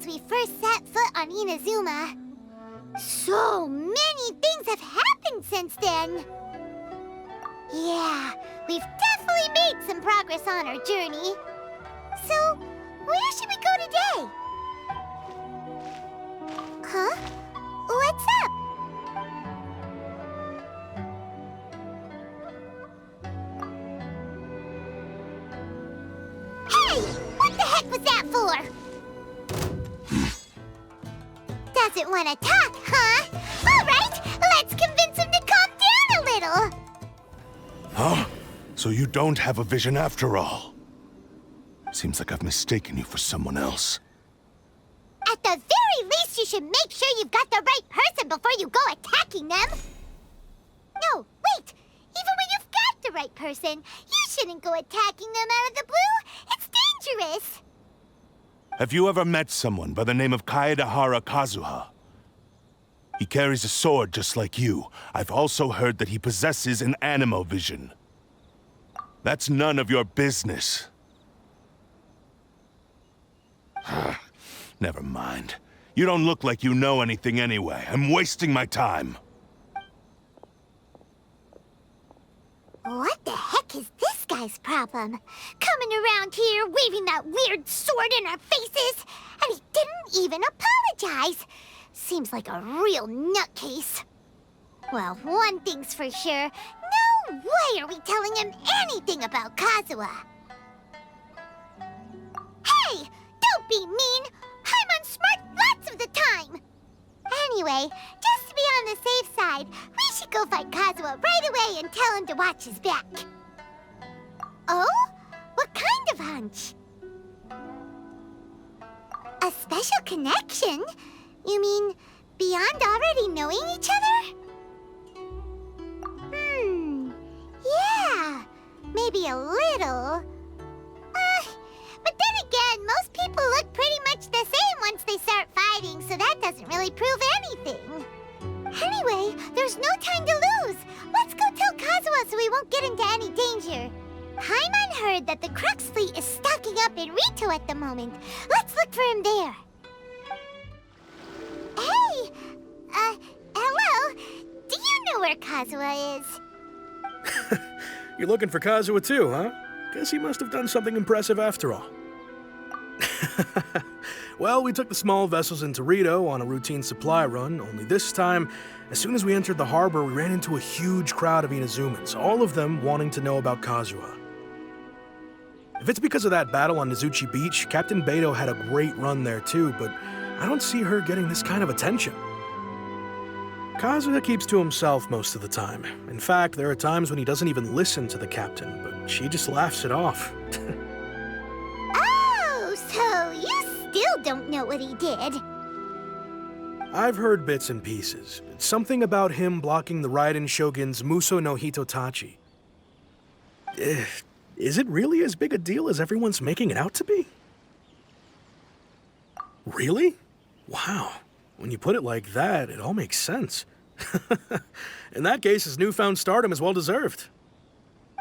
since we first set foot on Inazuma. So many things have happened since then. Yeah, we've definitely made some progress on our journey. So, where should we go today? Huh? What's up? Hey! What the heck was that for? Doesn't want to talk, huh? All right, let's convince him to calm down a little. Huh? So you don't have a vision after all? Seems like I've mistaken you for someone else. At the very least, you should make sure you've got the right person before you go attacking them. No, wait. Even when you've got the right person, you shouldn't go attacking them out of the blue. It's dangerous. Have you ever met someone by the name of Kaedahara Kazuha? He carries a sword just like you. I've also heard that he possesses an animo vision. That's none of your business. Never mind. You don't look like you know anything anyway. I'm wasting my time. What the heck is this guy's problem? Coming around here, waving that weird sword in our faces, and he didn't even apologize. Seems like a real nutcase. Well, one thing's for sure. No way are we telling him anything about Kazuha. Hey! Don't be mean! I'm unsmart lots of the time! Anyway, just to be on the safe side, we should go find Kazuha right away and tell him to watch his back. Oh? What kind of hunch? A special connection? You mean, beyond already knowing each other? Yeah, maybe a little. But then again, most people look pretty much the same once they start fighting, so that doesn't really prove anything. Anyway, there's no time to lose. Let's go tell Kazuha so we won't get into any danger. Paimon heard that the Crux fleet is stocking up in Rito at the moment. Let's look for him there. Hey! Hello? Do you know where Kazuha is? You're looking for Kazuha too, huh? Guess he must have done something impressive after all. Well, we took the small vessels into Rito on a routine supply run, only this time, as soon as we entered the harbor, we ran into a huge crowd of Inazumans, all of them wanting to know about Kazuha. If it's because of that battle on Nizuchi Beach, Captain Beto had a great run there too, but I don't see her getting this kind of attention. Kazuha keeps to himself most of the time. In fact, there are times when he doesn't even listen to the captain, but she just laughs it off. Oh, so you still don't know what he did? I've heard bits and pieces. It's something about him blocking the Raiden Shogun's Muso no Hitotachi. Is it really as big a deal as everyone's making it out to be? Really? Wow. When you put it like that, it all makes sense. In that case, his newfound stardom is well-deserved.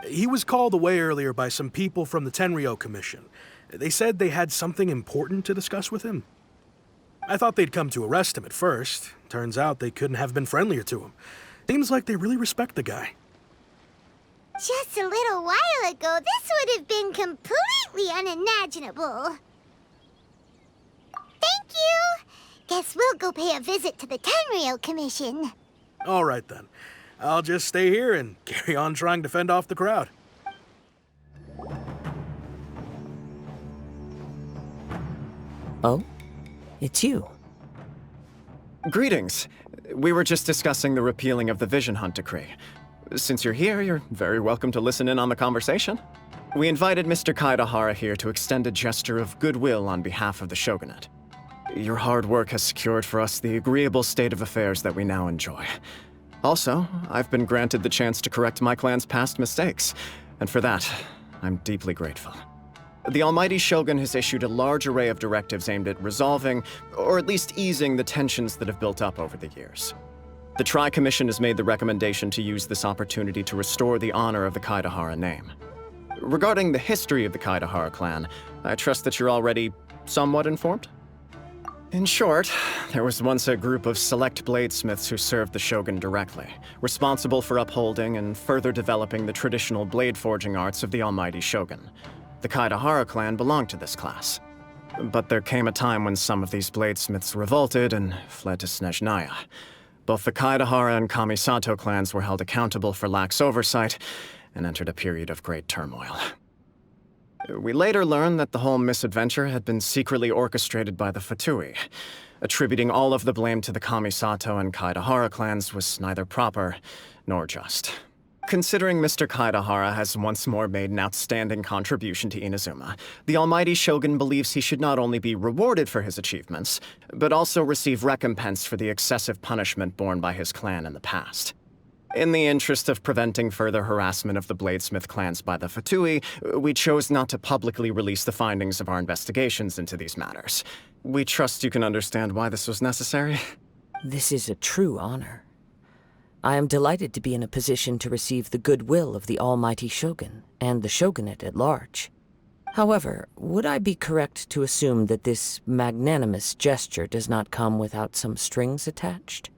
He was called away earlier by some people from the Tenryou Commission. They said they had something important to discuss with him. I thought they'd come to arrest him at first. Turns out they couldn't have been friendlier to him. Seems like they really respect the guy. Just a little while ago, this would have been completely unimaginable. Thank you! Guess we'll go pay a visit to the Tenryou Commission. All right, then. I'll just stay here and carry on trying to fend off the crowd. Oh? It's you. Greetings. We were just discussing the repealing of the Vision Hunt decree. Since you're here, you're very welcome to listen in on the conversation. We invited Mr. Kaedahara here to extend a gesture of goodwill on behalf of the Shogunate. Your hard work has secured for us the agreeable state of affairs that we now enjoy. Also, I've been granted the chance to correct my clan's past mistakes, and for that, I'm deeply grateful. The Almighty Shogun has issued a large array of directives aimed at resolving, or at least easing, the tensions that have built up over the years. The Tri-Commission has made the recommendation to use this opportunity to restore the honor of the Kaedahara name. Regarding the history of the Kaedahara clan, I trust that you're already somewhat informed? In short, there was once a group of select bladesmiths who served the shogun directly, responsible for upholding and further developing the traditional blade forging arts of the almighty shogun. The Kaedahara clan belonged to this class. But there came a time when some of these bladesmiths revolted and fled to Snezhnaya. Both the Kaedahara and Kamisato clans were held accountable for lax oversight and entered a period of great turmoil. We later learned that the whole misadventure had been secretly orchestrated by the Fatui. Attributing all of the blame to the Kamisato and Kaedahara clans was neither proper nor just. Considering Mr. Kaedahara has once more made an outstanding contribution to Inazuma, the almighty shogun believes he should not only be rewarded for his achievements, but also receive recompense for the excessive punishment borne by his clan in the past. In the interest of preventing further harassment of the Bladesmith clans by the Fatui, we chose not to publicly release the findings of our investigations into these matters. We trust you can understand why this was necessary. This is a true honor. I am delighted to be in a position to receive the goodwill of the almighty shogun and the shogunate at large. However, would I be correct to assume that this magnanimous gesture does not come without some strings attached?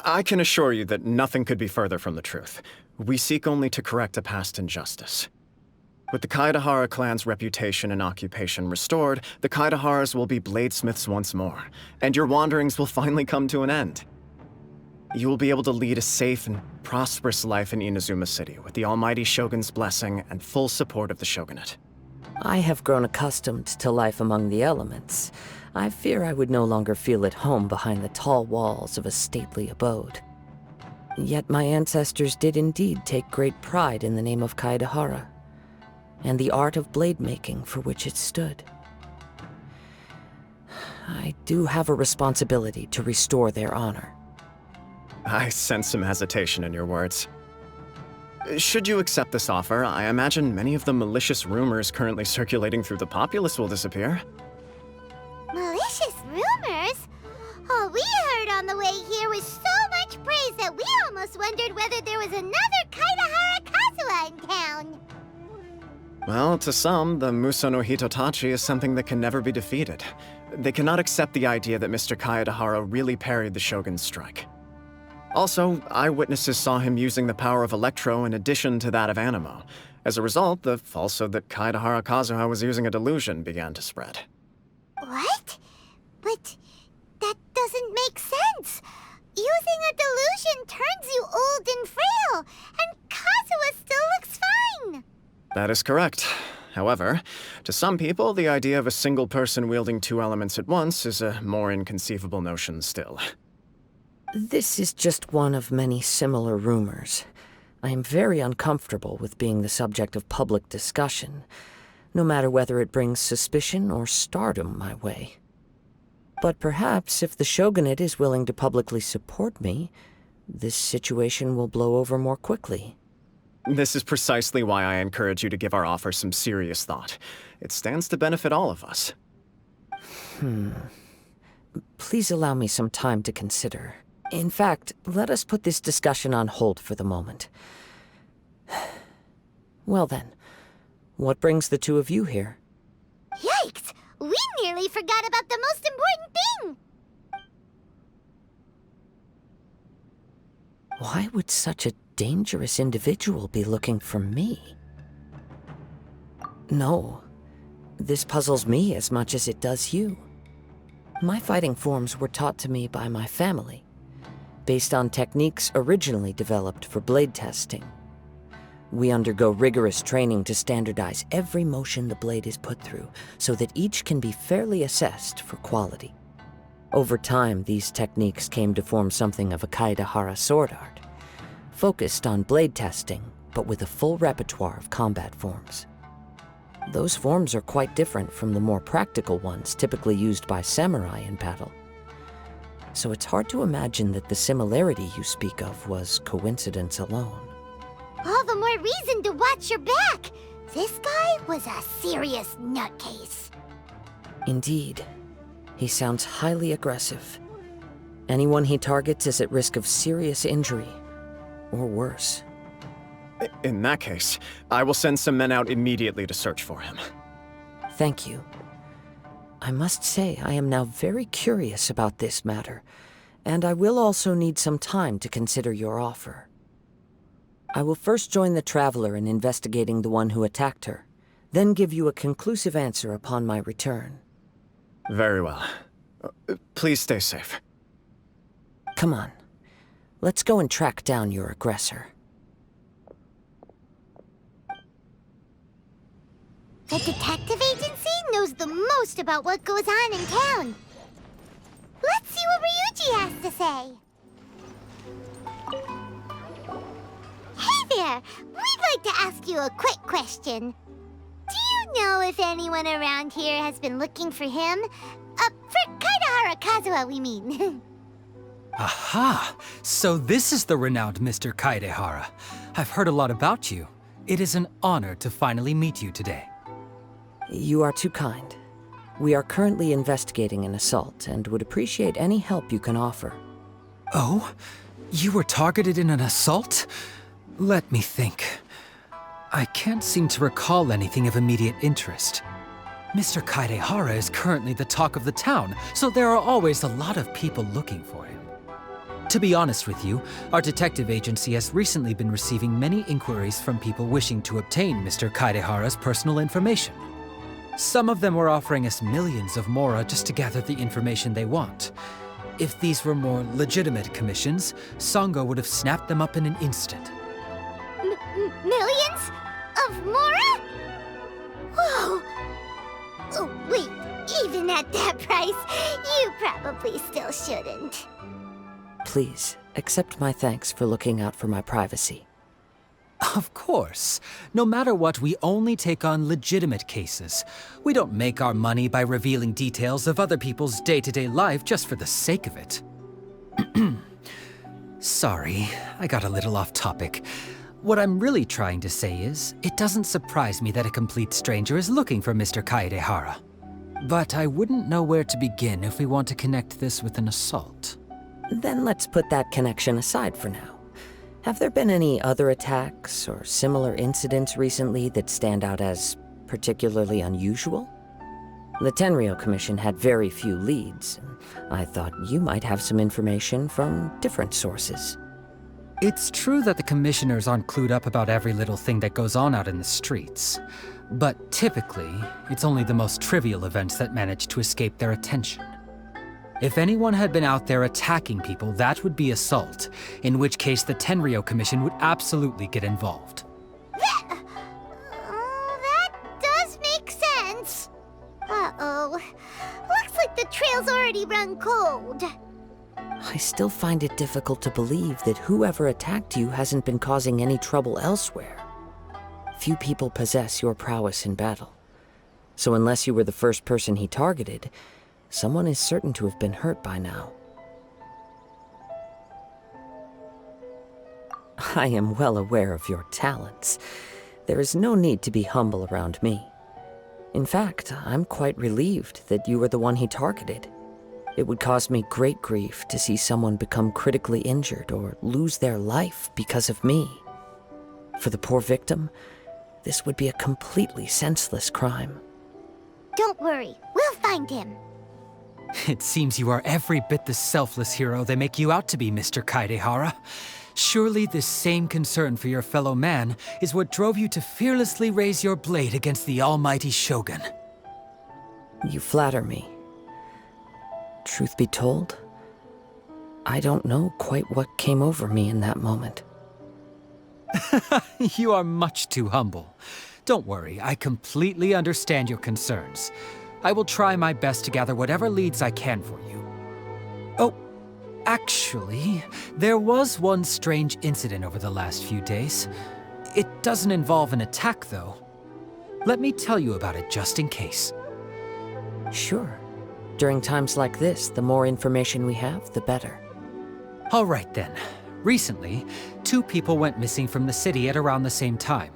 I can assure you that nothing could be further from the truth. We seek only to correct a past injustice. With the Kaedahara clan's reputation and occupation restored, the Kaedaharas will be bladesmiths once more, and your wanderings will finally come to an end. You will be able to lead a safe and prosperous life in Inazuma City with the almighty shogun's blessing and full support of the shogunate. I have grown accustomed to life among the elements. I fear I would no longer feel at home behind the tall walls of a stately abode. Yet my ancestors did indeed take great pride in the name of Kaedahara, and the art of blade making for which it stood. I do have a responsibility to restore their honor. I sense some hesitation in your words. Should you accept this offer, I imagine many of the malicious rumors currently circulating through the populace will disappear. Malicious rumors? All we heard on the way here was so much praise that we almost wondered whether there was another Kaedahara Kazuha in town. Well, to some, the Muso no Hitotachi is something that can never be defeated. They cannot accept the idea that Mr. Kaedahara really parried the shogun's strike. Also, eyewitnesses saw him using the power of Electro in addition to that of Animo. As a result, the falsehood that Kaedahara Kazuha was using a delusion began to spread. What? But that doesn't make sense. Using a delusion turns you old and frail, and Kazuha still looks fine. That is correct. However, to some people, the idea of a single person wielding two elements at once is a more inconceivable notion still. This is just one of many similar rumors. I am very uncomfortable with being the subject of public discussion, no matter whether it brings suspicion or stardom my way. But perhaps if the shogunate is willing to publicly support me, this situation will blow over more quickly. This is precisely why I encourage you to give our offer some serious thought. It stands to benefit all of us. Please allow me some time to consider. In fact, let us put this discussion on hold for the moment. Well then, what brings the two of you here? Yikes! We nearly forgot about the most important thing! Why would such a dangerous individual be looking for me? No, this puzzles me as much as it does you. My fighting forms were taught to me by my family, based on techniques originally developed for blade testing. We undergo rigorous training to standardize every motion the blade is put through, so that each can be fairly assessed for quality. Over time, these techniques came to form something of a Kaedahara sword art, focused on blade testing, but with a full repertoire of combat forms. Those forms are quite different from the more practical ones typically used by samurai in battle. So it's hard to imagine that the similarity you speak of was coincidence alone. All the more reason to watch your back! This guy was a serious nutcase. Indeed. He sounds highly aggressive. Anyone he targets is at risk of serious injury, or worse. In that case, I will send some men out immediately to search for him. Thank you. I must say I am now very curious about this matter, and I will also need some time to consider your offer. I will first join the Traveler in investigating the one who attacked her, then give you a conclusive answer upon my return. Very well. Please stay safe. Come on. Let's go and track down your aggressor. The detective agency knows the most about what goes on in town. Let's see what Ryuji has to say. Hey there! We'd like to ask you a quick question. Do you know if anyone around here has been looking for him? For Kaidahara Kazuha, we mean. Aha! So this is the renowned Mr. Kaidehara. I've heard a lot about you. It is an honor to finally meet you today. You are too kind. We are currently investigating an assault and would appreciate any help you can offer. Oh? You were targeted in an assault? Let me think. I can't seem to recall anything of immediate interest. Mr. Kaidehara is currently the talk of the town, so there are always a lot of people looking for him. To be honest with you, our detective agency has recently been receiving many inquiries from people wishing to obtain Mr. Kaidehara's personal information. Some of them were offering us millions of mora just to gather the information they want. If these were more legitimate commissions, Sango would have snapped them up in an instant. Millions? Of mora? Whoa! Oh, wait, even at that price, you probably still shouldn't. Please, accept my thanks for looking out for my privacy. Of course. No matter what, we only take on legitimate cases. We don't make our money by revealing details of other people's day-to-day life just for the sake of it. Sorry, I got a little off topic. What I'm really trying to say is, it doesn't surprise me that a complete stranger is looking for Mr. Kaidehara. But I wouldn't know where to begin if we want to connect this with an assault. Then let's put that connection aside for now. Have there been any other attacks or similar incidents recently that stand out as particularly unusual? The Tenryou Commission had very few leads. I thought you might have some information from different sources. It's true that the commissioners aren't clued up about every little thing that goes on out in the streets. But typically, it's only the most trivial events that manage to escape their attention. If anyone had been out there attacking people, that would be assault, in which case the Tenryou Commission would absolutely get involved. That does make sense. Uh-oh. Looks like the trail's already run cold. I still find it difficult to believe that whoever attacked you hasn't been causing any trouble elsewhere. Few people possess your prowess in battle. So unless you were the first person he targeted, someone is certain to have been hurt by now. I am well aware of your talents. There is no need to be humble around me. In fact, I'm quite relieved that you were the one he targeted. It would cause me great grief to see someone become critically injured or lose their life because of me. For the poor victim, this would be a completely senseless crime. Don't worry, we'll find him. It seems you are every bit the selfless hero they make you out to be, Mr. Kaidehara. Surely this same concern for your fellow man is what drove you to fearlessly raise your blade against the almighty Shogun. You flatter me. Truth be told, I don't know quite what came over me in that moment. You are much too humble. Don't worry, I completely understand your concerns. I will try my best to gather whatever leads I can for you. Oh, actually, there was one strange incident over the last few days. It doesn't involve an attack, though. Let me tell you about it just in case. Sure. During times like this, the more information we have, the better. All right then. Recently, 2 people went missing from the city at around the same time.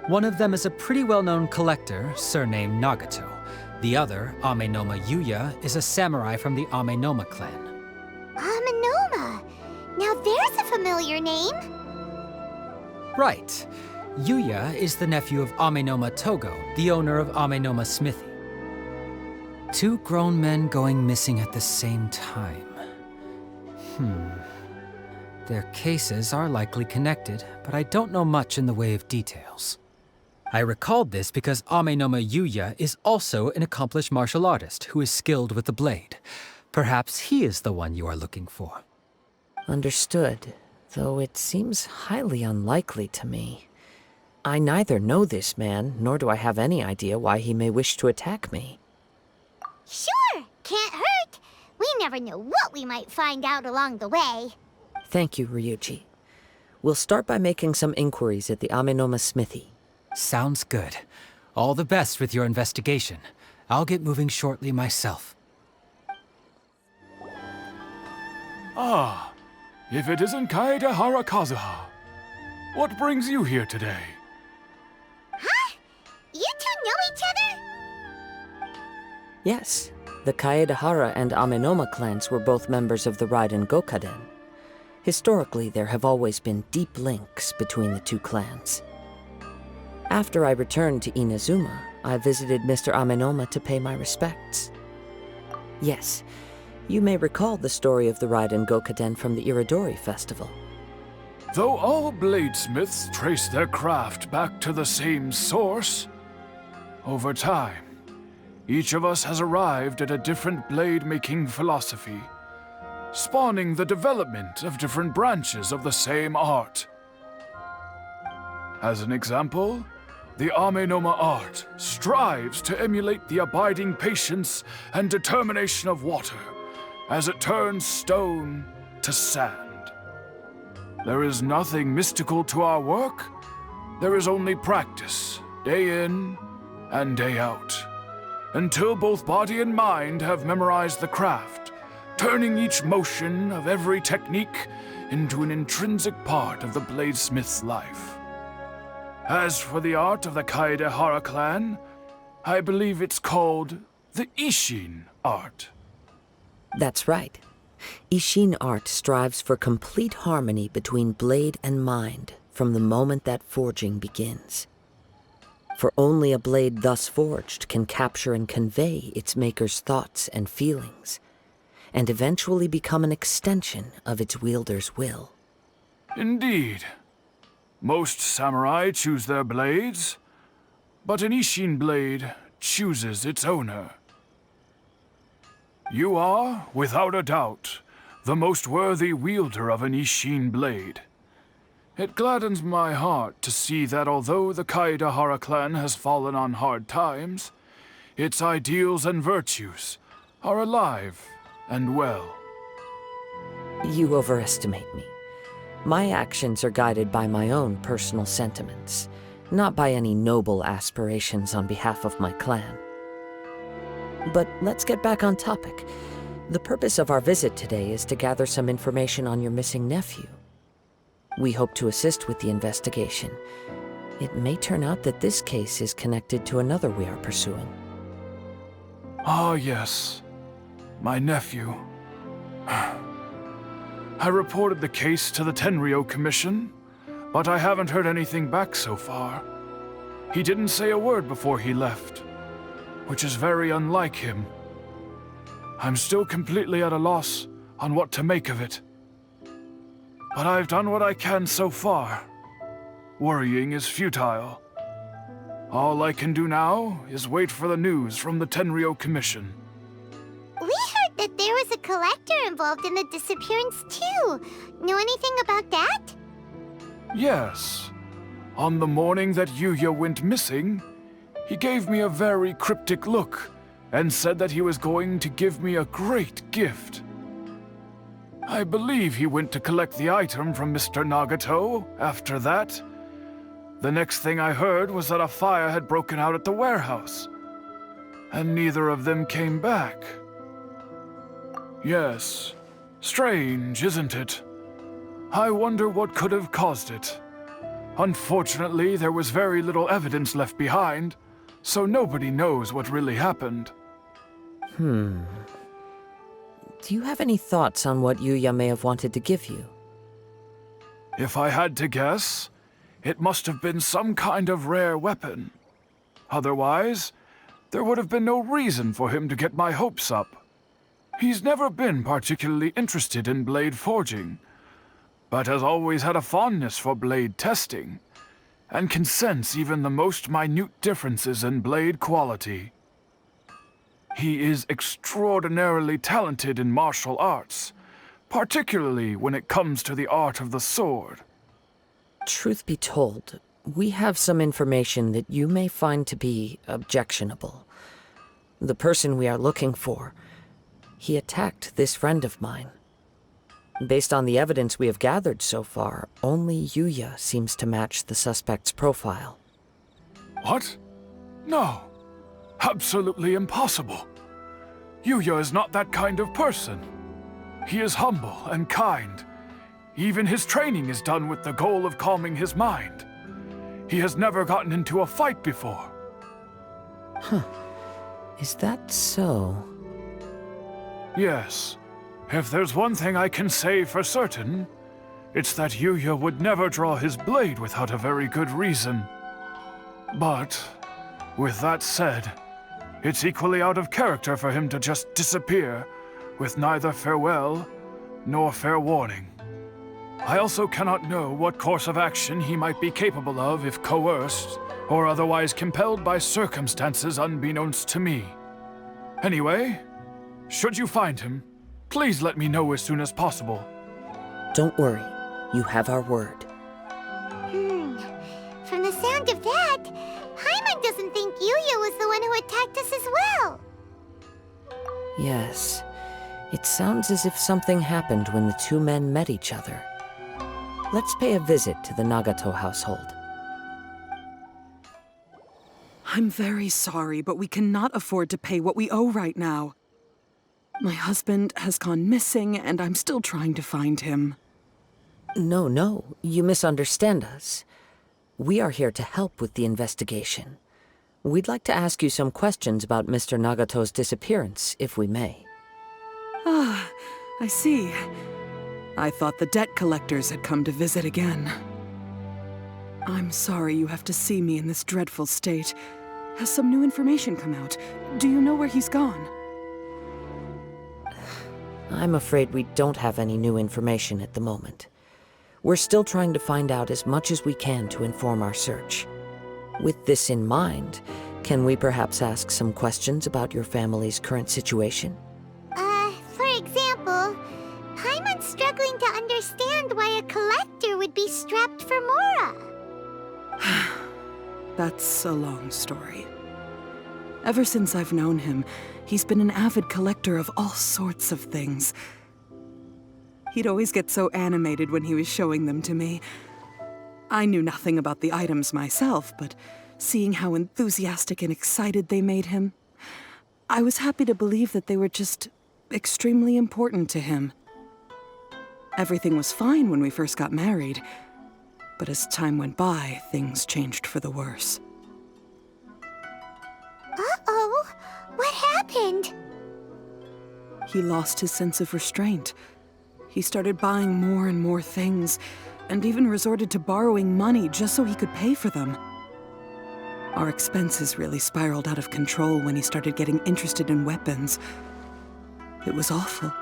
One of them is a pretty well-known collector, surnamed Nagato. The other, Amenoma Yuya, is a samurai from the Amenoma clan. Amenoma! Now there's a familiar name. Right. Yuya is the nephew of Amenoma Togo, the owner of Amenoma Smithy. 2 grown men going missing at the same time. Their cases are likely connected, but I don't know much in the way of details. I recalled this because Amenoma Yuya is also an accomplished martial artist who is skilled with the blade. Perhaps he is the one you are looking for. Understood, though it seems highly unlikely to me. I neither know this man, nor do I have any idea why he may wish to attack me. Sure, can't hurt. We never know what we might find out along the way. Thank you, Ryuji. We'll start by making some inquiries at the Amenoma smithy. Sounds good. All the best with your investigation. I'll get moving shortly myself. Ah, if it isn't Kaedehara Kazuha. What brings you here today? Huh? You two know each other? Yes, the Kaedehara and Amenoma clans were both members of the Raiden Gokaden. Historically, there have always been deep links between the two clans. After I returned to Inazuma, I visited Mr. Amenoma to pay my respects. Yes, you may recall the story of the Raiden Gokaden from the Iridori Festival. Though all bladesmiths trace their craft back to the same source, over time, each of us has arrived at a different blade-making philosophy, spawning the development of different branches of the same art. As an example, the Amenoma art strives to emulate the abiding patience and determination of water as it turns stone to sand. There is nothing mystical to our work. There is only practice, day in and day out, until both body and mind have memorized the craft, turning each motion of every technique into an intrinsic part of the bladesmith's life. As for the art of the Kaedehara clan, I believe it's called the Isshin art. That's right. Isshin art strives for complete harmony between blade and mind from the moment that forging begins. For only a blade thus forged can capture and convey its maker's thoughts and feelings, and eventually become an extension of its wielder's will. Indeed. Most samurai choose their blades, but an Isshin blade chooses its owner. You are, without a doubt, the most worthy wielder of an Isshin blade. It gladdens my heart to see that although the Kaedehara clan has fallen on hard times, its ideals and virtues are alive and well. You overestimate me. My actions are guided by my own personal sentiments, not by any noble aspirations on behalf of my clan. But let's get back on topic. The purpose of our visit today is to gather some information on your missing nephew. We hope to assist with the investigation. It may turn out that this case is connected to another we are pursuing. Ah, yes. My nephew. I reported the case to the Tenryo Commission, but I haven't heard anything back so far. He didn't say a word before he left, which is very unlike him. I'm still completely at a loss on what to make of it. But I've done what I can so far. Worrying is futile. All I can do now is wait for the news from the Tenryo Commission. We heard that there was a collector involved in the disappearance too. Know anything about that? Yes. On the morning that Yuya went missing, he gave me a very cryptic look and said that he was going to give me a great gift. I believe he went to collect the item from Mr. Nagato after that. The next thing I heard was that a fire had broken out at the warehouse, and neither of them came back. Yes, strange, isn't it? I wonder what could have caused it. Unfortunately, there was very little evidence left behind, so nobody knows what really happened. Do you have any thoughts on what Yuya may have wanted to give you? If I had to guess, it must have been some kind of rare weapon. Otherwise, there would have been no reason for him to get my hopes up. He's never been particularly interested in blade forging, but has always had a fondness for blade testing, and can sense even the most minute differences in blade quality. He is extraordinarily talented in martial arts, particularly when it comes to the art of the sword. Truth be told, we have some information that you may find to be objectionable. The person we are looking for, he attacked this friend of mine. Based on the evidence we have gathered so far, only Yuya seems to match the suspect's profile. What? No. Absolutely impossible. Yuya is not that kind of person. He is humble and kind. Even his training is done with the goal of calming his mind. He has never gotten into a fight before. Huh. Is that so? Yes. If there's one thing I can say for certain, it's that Yuya would never draw his blade without a very good reason. But, with that said, it's equally out of character for him to just disappear, with neither farewell nor fair warning. I also cannot know what course of action he might be capable of if coerced, or otherwise compelled by circumstances unbeknownst to me. Anyway, should you find him, please let me know as soon as possible. Don't worry. You have our word. From the sound of that, Paimon doesn't think Yuya was the one who attacked us as well. Yes. It sounds as if something happened when the two men met each other. Let's pay a visit to the Nagato household. I'm very sorry, but we cannot afford to pay what we owe right now. My husband has gone missing, and I'm still trying to find him. No, you misunderstand us. We are here to help with the investigation. We'd like to ask you some questions about Mr. Nagato's disappearance, if we may. Ah, I see. I thought the debt collectors had come to visit again. I'm sorry you have to see me in this dreadful state. Has some new information come out? Do you know where he's gone? I'm afraid we don't have any new information at the moment. We're still trying to find out as much as we can to inform our search. With this in mind, can we perhaps ask some questions about your family's current situation? For example, Paimon's struggling to understand why a collector would be strapped for Mora. That's a long story. Ever since I've known him, he's been an avid collector of all sorts of things. He'd always get so animated when he was showing them to me. I knew nothing about the items myself, but seeing how enthusiastic and excited they made him, I was happy to believe that they were just extremely important to him. Everything was fine when we first got married, but as time went by, things changed for the worse. Uh-oh, what happened? He lost his sense of restraint. He started buying more and more things, and even resorted to borrowing money just so he could pay for them. Our expenses really spiraled out of control when he started getting interested in weapons. It was awful.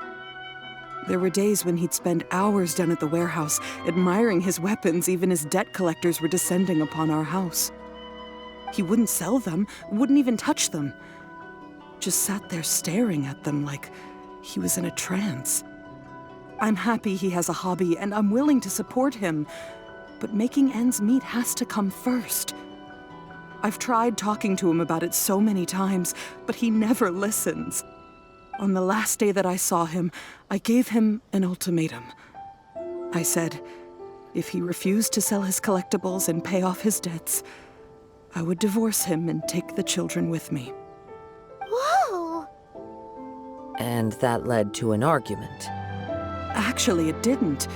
There were days when he'd spend hours down at the warehouse, admiring his weapons even as debt collectors were descending upon our house. He wouldn't sell them, wouldn't even touch them. Just sat there staring at them like he was in a trance. I'm happy he has a hobby, and I'm willing to support him, but making ends meet has to come first. I've tried talking to him about it so many times, but he never listens. On the last day that I saw him, I gave him an ultimatum. I said, if he refused to sell his collectibles and pay off his debts, I would divorce him and take the children with me. Whoa! And that led to an argument. Actually, it didn't.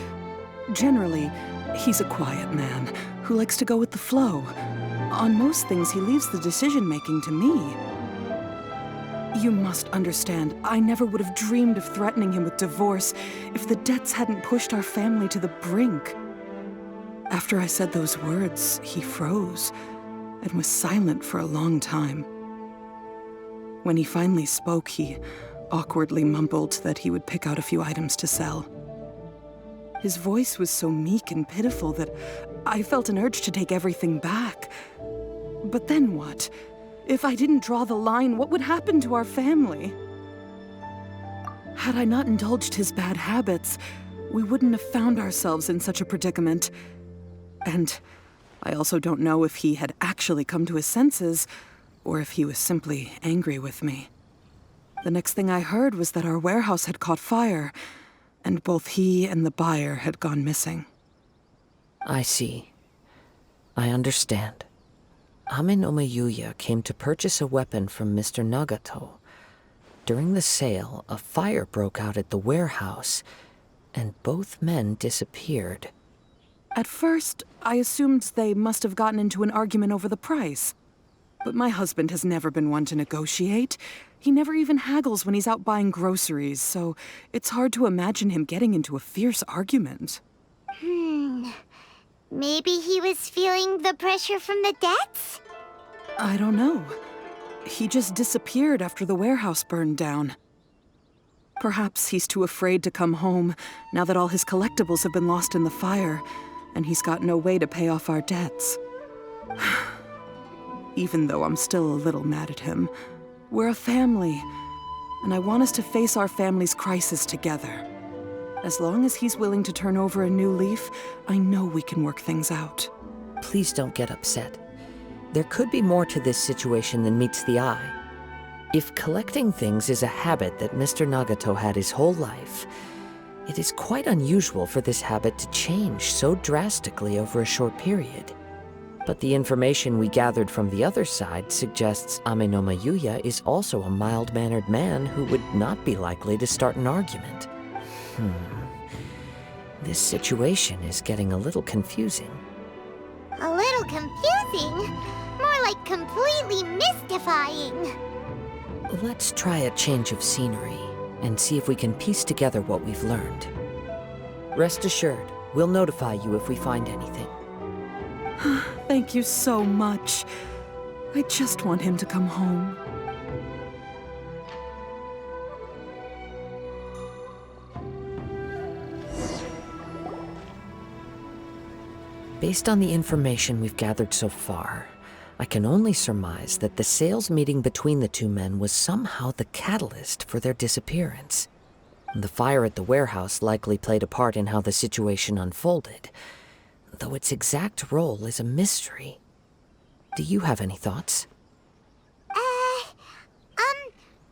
Generally, he's a quiet man who likes to go with the flow. On most things, he leaves the decision-making to me. You must understand, I never would have dreamed of threatening him with divorce if the debts hadn't pushed our family to the brink. After I said those words, he froze and was silent for a long time. When he finally spoke, he awkwardly mumbled that he would pick out a few items to sell. His voice was so meek and pitiful that I felt an urge to take everything back. But then what? If I didn't draw the line, what would happen to our family? Had I not indulged his bad habits, we wouldn't have found ourselves in such a predicament. And I also don't know if he had actually come to his senses, or if he was simply angry with me. The next thing I heard was that our warehouse had caught fire, and both he and the buyer had gone missing. I see. I understand. Amenoma Yuya came to purchase a weapon from Mr. Nagato. During the sale, a fire broke out at the warehouse, and both men disappeared. At first, I assumed they must have gotten into an argument over the price. But my husband has never been one to negotiate. He never even haggles when he's out buying groceries, so it's hard to imagine him getting into a fierce argument. Maybe he was feeling the pressure from the debts? I don't know. He just disappeared after the warehouse burned down. Perhaps he's too afraid to come home now that all his collectibles have been lost in the fire, and he's got no way to pay off our debts. Even though I'm still a little mad at him, we're a family, and I want us to face our family's crisis together. As long as he's willing to turn over a new leaf, I know we can work things out. Please don't get upset. There could be more to this situation than meets the eye. If collecting things is a habit that Mr. Nagato had his whole life, it is quite unusual for this habit to change so drastically over a short period. But the information we gathered from the other side suggests Amenoma Yuya is also a mild-mannered man who would not be likely to start an argument. This situation is getting a little confusing. A little confusing? More like completely mystifying. Let's try a change of scenery and see if we can piece together what we've learned. Rest assured, we'll notify you if we find anything. Thank you so much. I just want him to come home. Based on the information we've gathered so far, I can only surmise that the sales meeting between the two men was somehow the catalyst for their disappearance. The fire at the warehouse likely played a part in how the situation unfolded, though its exact role is a mystery. Do you have any thoughts?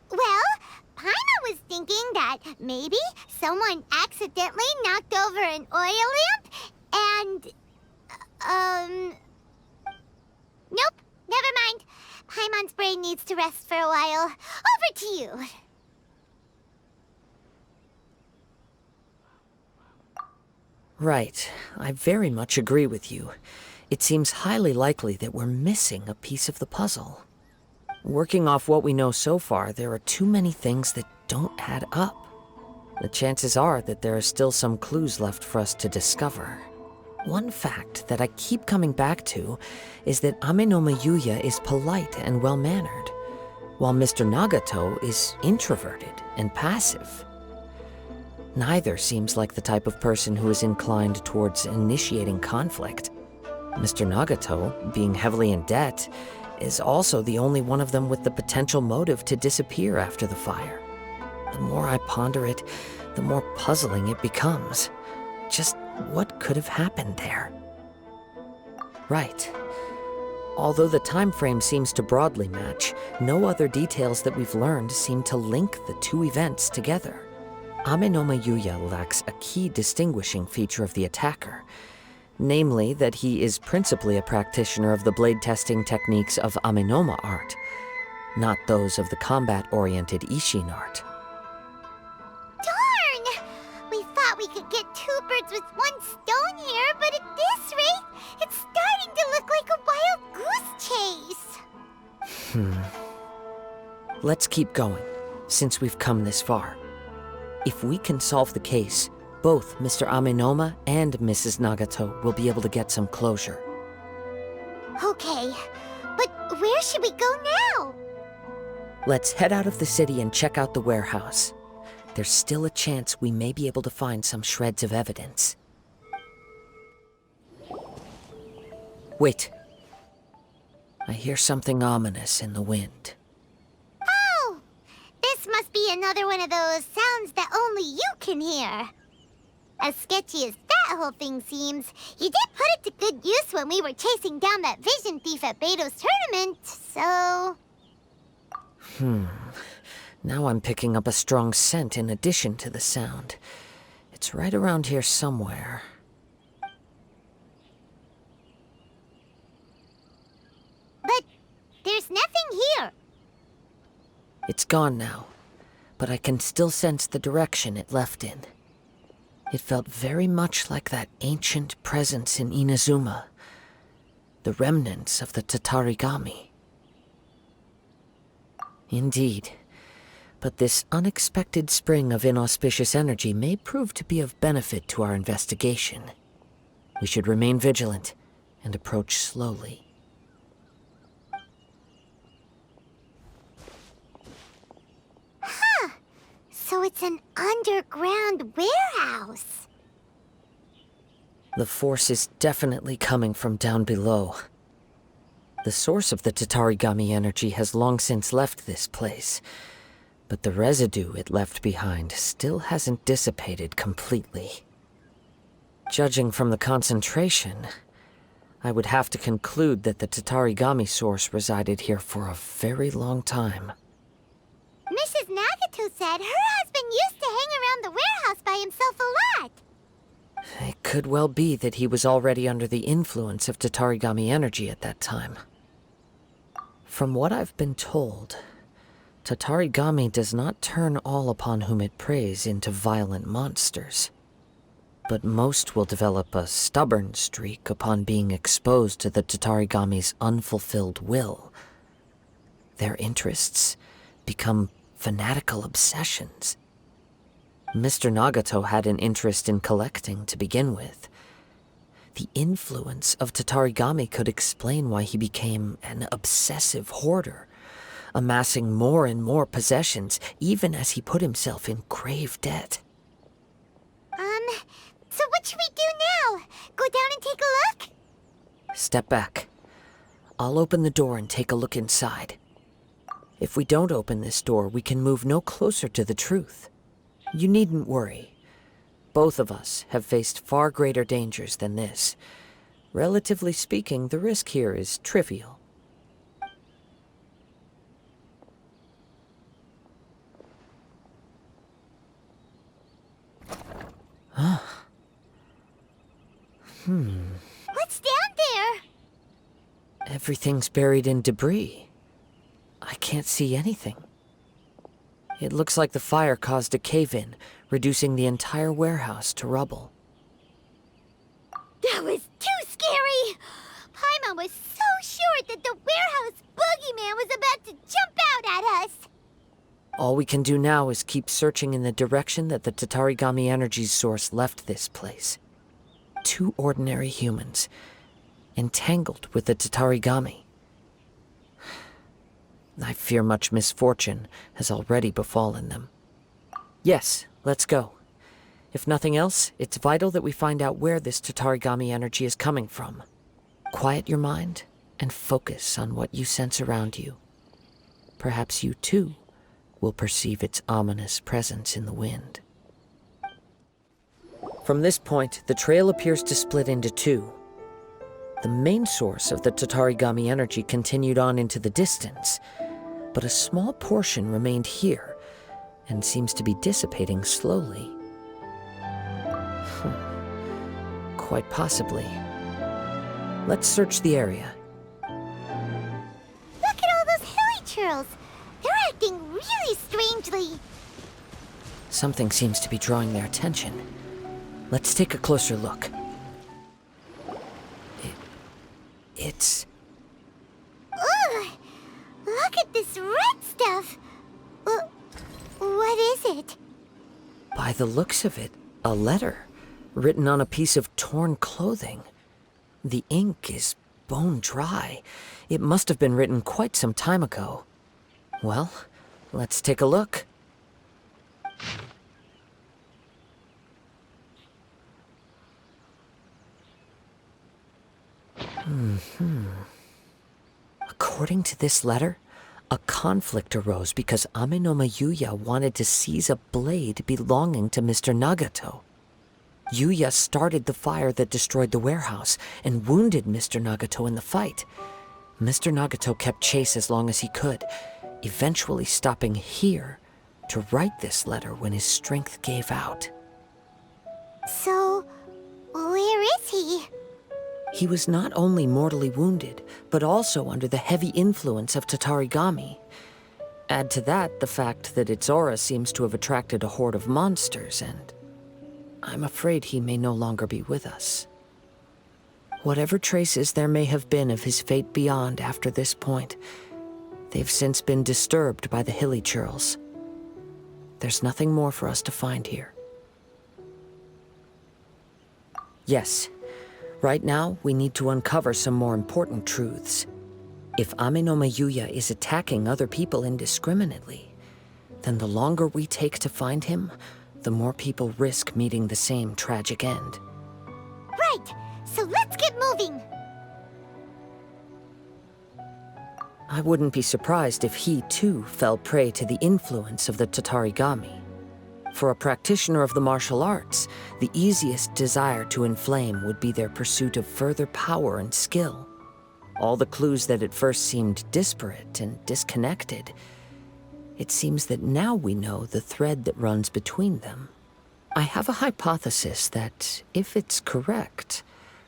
Well, Paimon was thinking that maybe someone accidentally knocked over an oil lamp and... Nope, never mind. Paimon's brain needs to rest for a while. Over to you. Right. I very much agree with you. It seems highly likely that we're missing a piece of the puzzle. Working off what we know so far, there are too many things that don't add up. The chances are that there are still some clues left for us to discover. One fact that I keep coming back to is that Amenoma Yuya is polite and well-mannered, while Mr. Nagato is introverted and passive. Neither seems like the type of person who is inclined towards initiating conflict. Mr. Nagato, being heavily in debt, is also the only one of them with the potential motive to disappear after the fire. The more I ponder it, the more puzzling it becomes. Just what could have happened there? Right. Although the time frame seems to broadly match, no other details that we've learned seem to link the two events together. Amenoma Yuya lacks a key distinguishing feature of the attacker, namely that he is principally a practitioner of the blade testing techniques of Amenoma art, not those of the combat-oriented Ishin art. Darn! We thought we could get two birds with one stone here, but at this rate, it's starting to look like a wild goose chase. Let's keep going, since we've come this far. If we can solve the case, both Mr. Amenoma and Mrs. Nagato will be able to get some closure. Okay, but where should we go now? Let's head out of the city and check out the warehouse. There's still a chance we may be able to find some shreds of evidence. Wait. I hear something ominous in the wind. Oh! This must be another one of those sounds that only you can hear. As sketchy as that whole thing seems, you did put it to good use when we were chasing down that vision thief at Beto's tournament, so... Now I'm picking up a strong scent in addition to the sound. It's right around here somewhere. But there's nothing here. It's gone now, but I can still sense the direction it left in. It felt very much like that ancient presence in Inazuma, the remnants of the Tatarigami. Indeed, but this unexpected spring of inauspicious energy may prove to be of benefit to our investigation. We should remain vigilant and approach slowly. So it's an underground warehouse. The force is definitely coming from down below. The source of the Tatarigami energy has long since left this place, but the residue it left behind still hasn't dissipated completely. Judging from the concentration, I would have to conclude that the Tatarigami source resided here for a very long time. Mrs. Nagato said her husband used to hang around the warehouse by himself a lot. It could well be that he was already under the influence of Tatarigami energy at that time. From what I've been told, Tatarigami does not turn all upon whom it preys into violent monsters. But most will develop a stubborn streak upon being exposed to the Tatarigami's unfulfilled will. Their interests become fanatical obsessions. Mr. Nagato had an interest in collecting to begin with. The influence of Tatarigami could explain why he became an obsessive hoarder, amassing more and more possessions even as he put himself in grave debt. So what should we do now? Go down and take a look? Step back. I'll open the door and take a look inside. If we don't open this door, we can move no closer to the truth. You needn't worry. Both of us have faced far greater dangers than this. Relatively speaking, the risk here is trivial. Huh. What's down there? Everything's buried in debris. I can't see anything. It looks like the fire caused a cave-in, reducing the entire warehouse to rubble. That was too scary! Paimon was so sure that the warehouse boogeyman was about to jump out at us! All we can do now is keep searching in the direction that the Tatarigami energy's source left this place. 2 ordinary humans, entangled with the Tatarigami. I fear much misfortune has already befallen them. Yes, let's go. If nothing else, it's vital that we find out where this Tatarigami energy is coming from. Quiet your mind and focus on what you sense around you. Perhaps you too will perceive its ominous presence in the wind. From this point, the trail appears to split into 2. The main source of the Tatarigami energy continued on into the distance, but a small portion remained here and seems to be dissipating slowly. Quite possibly. Let's search the area. Look at all those hilly churls! They're acting really strangely. Something seems to be drawing their attention. Let's take a closer look. It's... Ugh! Look at this red stuff! What is it? By the looks of it, a letter written on a piece of torn clothing. The ink is bone dry. It must have been written quite some time ago. Well, Let's take a look. According to this letter, a conflict arose because Ame no Yuya wanted to seize a blade belonging to Mr. Nagato. Yuya started the fire that destroyed the warehouse and wounded Mr. Nagato in the fight. Mr. Nagato kept chase as long as he could, eventually stopping here to write this letter when his strength gave out. So, where is he? He was not only mortally wounded, but also under the heavy influence of Tatarigami. Add to that the fact that its aura seems to have attracted a horde of monsters, and I'm afraid he may no longer be with us. Whatever traces there may have been of his fate beyond after this point, they've since been disturbed by the hilly churls. There's nothing more for us to find here. Yes. Right now, we need to uncover some more important truths. If Ame no Yuya is attacking other people indiscriminately, then the longer we take to find him, the more people risk meeting the same tragic end. Right, so let's get moving. I wouldn't be surprised if he, too, fell prey to the influence of the Tatarigami. For a practitioner of the martial arts, the easiest desire to inflame would be their pursuit of further power and skill. All the clues that at first seemed disparate and disconnected, it seems that now we know the thread that runs between them. I have a hypothesis that, if it's correct,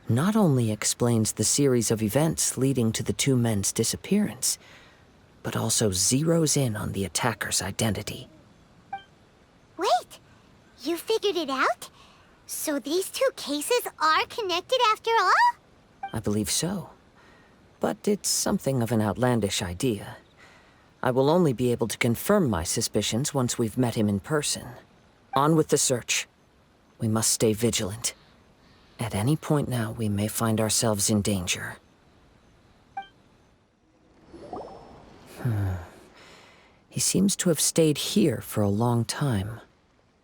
not only explains the series of events leading to the two men's disappearance, but also zeroes in on the attacker's identity. Wait, you figured it out? So these two cases are connected after all? I believe so. But it's something of an outlandish idea. I will only be able to confirm my suspicions once we've met him in person. On with the search. We must stay vigilant. At any point now, we may find ourselves in danger. He seems to have stayed here for a long time.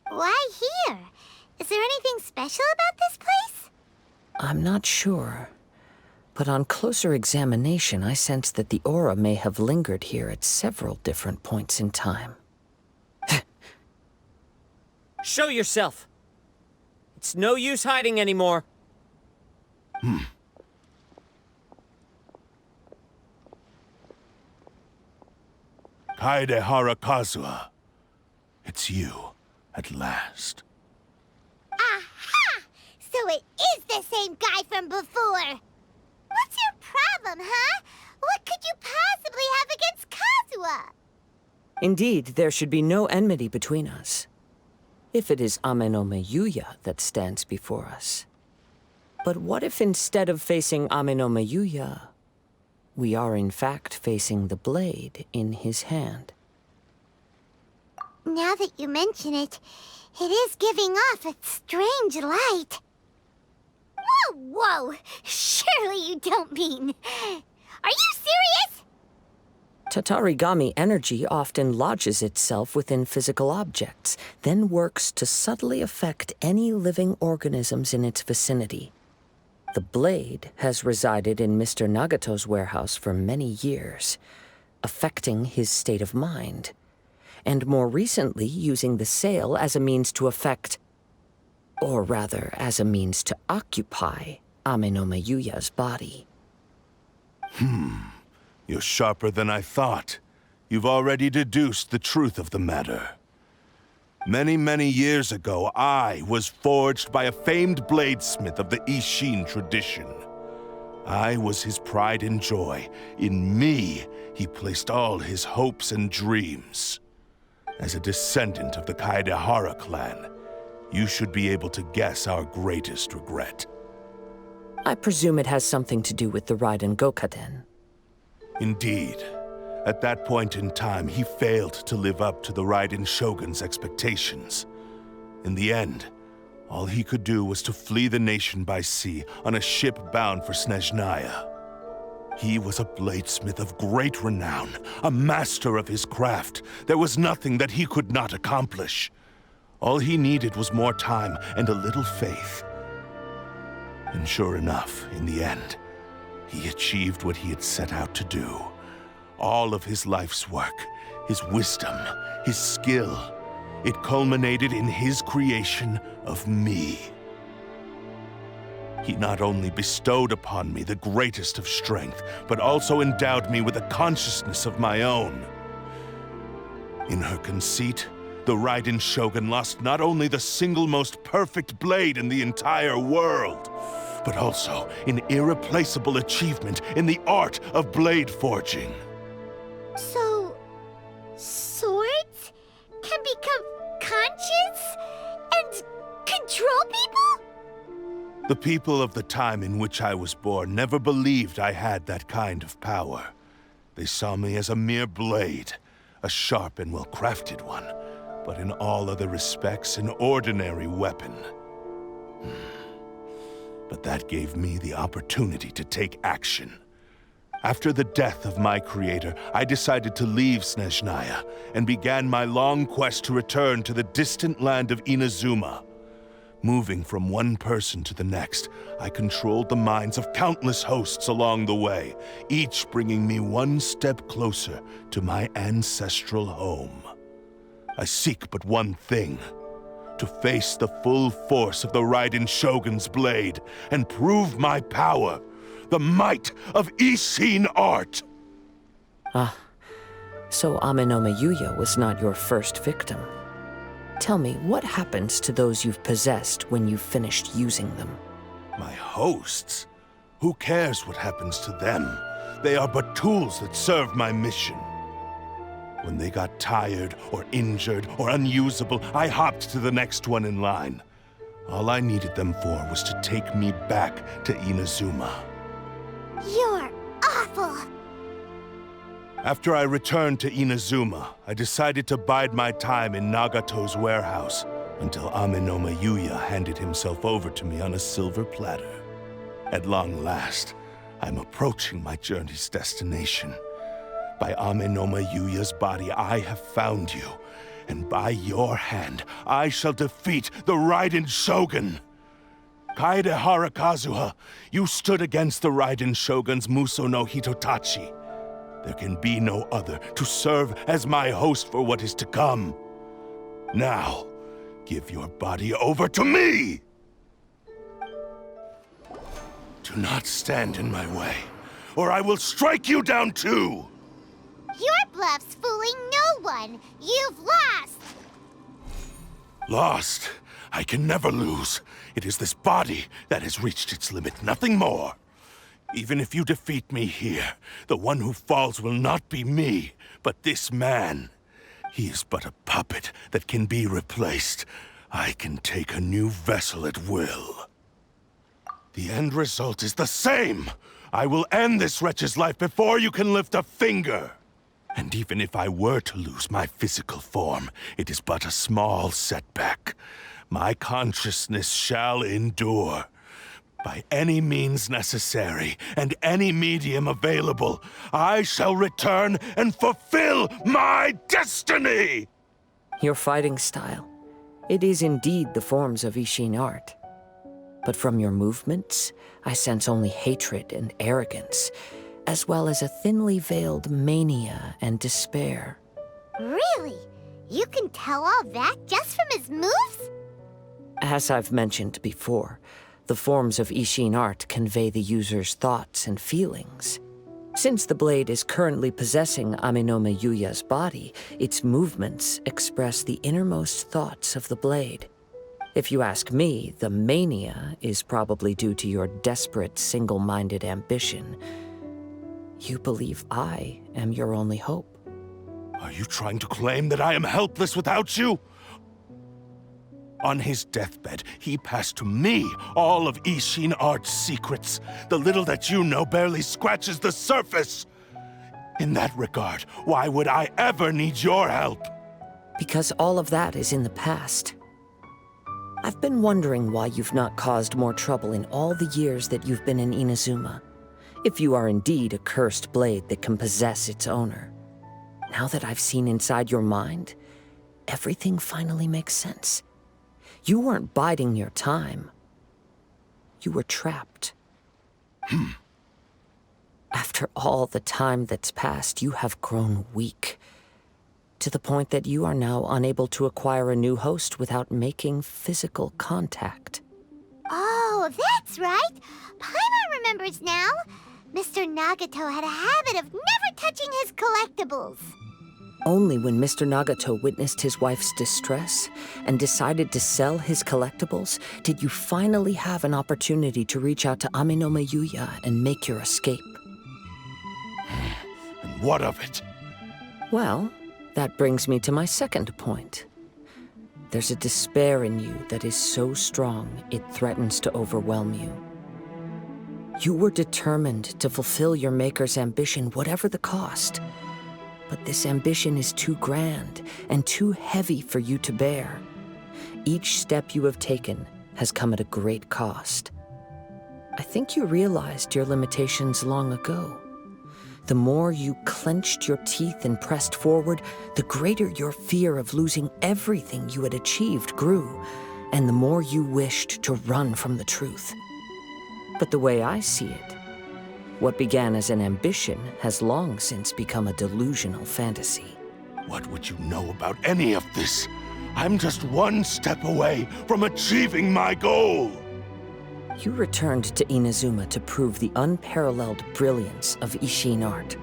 Why here? Is there anything special about this place? I'm not sure. But on closer examination, I sense that the aura may have lingered here at several different points in time. Show yourself! It's no use hiding anymore. Kaedehara Kazuha. It's you, at last. Aha! So it is the same guy from before! What's your problem, huh? What could you possibly have against Kazuha? Indeed, there should be no enmity between us. If it is Ame no Yuya that stands before us. But what if instead of facing Ame no Yuya, we are in fact facing the blade in his hand? Now that you mention it, it is giving off a strange light. Whoa! Surely you don't mean... Are you serious? Tatarigami energy often lodges itself within physical objects, then works to subtly affect any living organisms in its vicinity. The blade has resided in Mr. Nagato's warehouse for many years, affecting his state of mind, and more recently using the sale as a means to affect, or rather as a means to occupy, Ame no Yuya's body. You're sharper than I thought. You've already deduced the truth of the matter. Many, many years ago, I was forged by a famed bladesmith of the Ishin tradition. I was his pride and joy. In me, he placed all his hopes and dreams. As a descendant of the Kaedehara clan, you should be able to guess our greatest regret. I presume it has something to do with the Raiden Gokaden. Indeed. At that point in time, he failed to live up to the Raiden Shogun's expectations. In the end, all he could do was to flee the nation by sea on a ship bound for Snezhnaya. He was a bladesmith of great renown, a master of his craft. There was nothing that he could not accomplish. All he needed was more time and a little faith. And sure enough, in the end, he achieved what he had set out to do. All of his life's work, his wisdom, his skill, it culminated in his creation of me. He not only bestowed upon me the greatest of strength, but also endowed me with a consciousness of my own. In her conceit, the Raiden Shogun lost not only the single most perfect blade in the entire world, but also an irreplaceable achievement in the art of blade forging. So, swords can become conscious and control people? The people of the time in which I was born never believed I had that kind of power. They saw me as a mere blade, a sharp and well-crafted one, but in all other respects an ordinary weapon. But that gave me the opportunity to take action. After the death of my creator, I decided to leave Snezhnaya and began my long quest to return to the distant land of Inazuma. Moving from one person to the next, I controlled the minds of countless hosts along the way, each bringing me one step closer to my ancestral home. I seek but one thing: to face the full force of the Raiden Shogun's blade and prove my power, the might of Isshin art. So Amenoma Yuya was not your first victim. Tell me, what happens to those you've possessed when you've finished using them? My hosts? Who cares what happens to them? They are but tools that serve my mission. When they got tired, or injured, or unusable, I hopped to the next one in line. All I needed them for was to take me back to Inazuma. You're awful! After I returned to Inazuma, I decided to bide my time in Nagato's warehouse until Amenoma Yuya handed himself over to me on a silver platter. At long last, I'm approaching my journey's destination. By Amenoma Yuya's body, I have found you, and by your hand, I shall defeat the Raiden Shogun. Kaedehara Kazuha, you stood against the Raiden Shogun's Muso no Hitotachi. There can be no other to serve as my host for what is to come. Now, give your body over to me! Do not stand in my way, or I will strike you down too! Your bluff's fooling no one. You've lost. Lost? I can never lose. It is this body that has reached its limit, nothing more. Even if you defeat me here, the one who falls will not be me, but this man. He is but a puppet that can be replaced. I can take a new vessel at will. The end result is the same. I will end this wretch's life before you can lift a finger. And even if I were to lose my physical form, it is but a small setback. My consciousness shall endure. By any means necessary, and any medium available, I shall return and fulfill my destiny! Your fighting style. It is indeed the forms of Isshin art. But from your movements, I sense only hatred and arrogance, as well as a thinly veiled mania and despair. Really? You can tell all that just from his moves? As I've mentioned before, the forms of Isshin art convey the user's thoughts and feelings. Since the blade is currently possessing Amenoma Yuya's body, its movements express the innermost thoughts of the blade. If you ask me, the mania is probably due to your desperate, single-minded ambition. You believe I am your only hope. Are you trying to claim that I am helpless without you? On his deathbed, he passed to me all of Isshin art's secrets. The little that you know barely scratches the surface. In that regard, why would I ever need your help? Because all of that is in the past. I've been wondering why you've not caused more trouble in all the years that you've been in Inazuma. If you are indeed a cursed blade that can possess its owner. Now that I've seen inside your mind, everything finally makes sense. You weren't biding your time. You were trapped. After all the time that's passed, you have grown weak. To the point that you are now unable to acquire a new host without making physical contact. Oh, that's right. Paimon remembers now. Mr. Nagato had a habit of never touching his collectibles. Only when Mr. Nagato witnessed his wife's distress and decided to sell his collectibles did you finally have an opportunity to reach out to Amenoma Yuya and make your escape. And what of it? Well, that brings me to my second point. There's a despair in you that is so strong it threatens to overwhelm you. You were determined to fulfill your maker's ambition, whatever the cost. But this ambition is too grand and too heavy for you to bear. Each step you have taken has come at a great cost. I think you realized your limitations long ago. The more you clenched your teeth and pressed forward, the greater your fear of losing everything you had achieved grew, and the more you wished to run from the truth. But the way I see it, what began as an ambition has long since become a delusional fantasy. What would you know about any of this? I'm just one step away from achieving my goal! You returned to Inazuma to prove the unparalleled brilliance of Ishin art.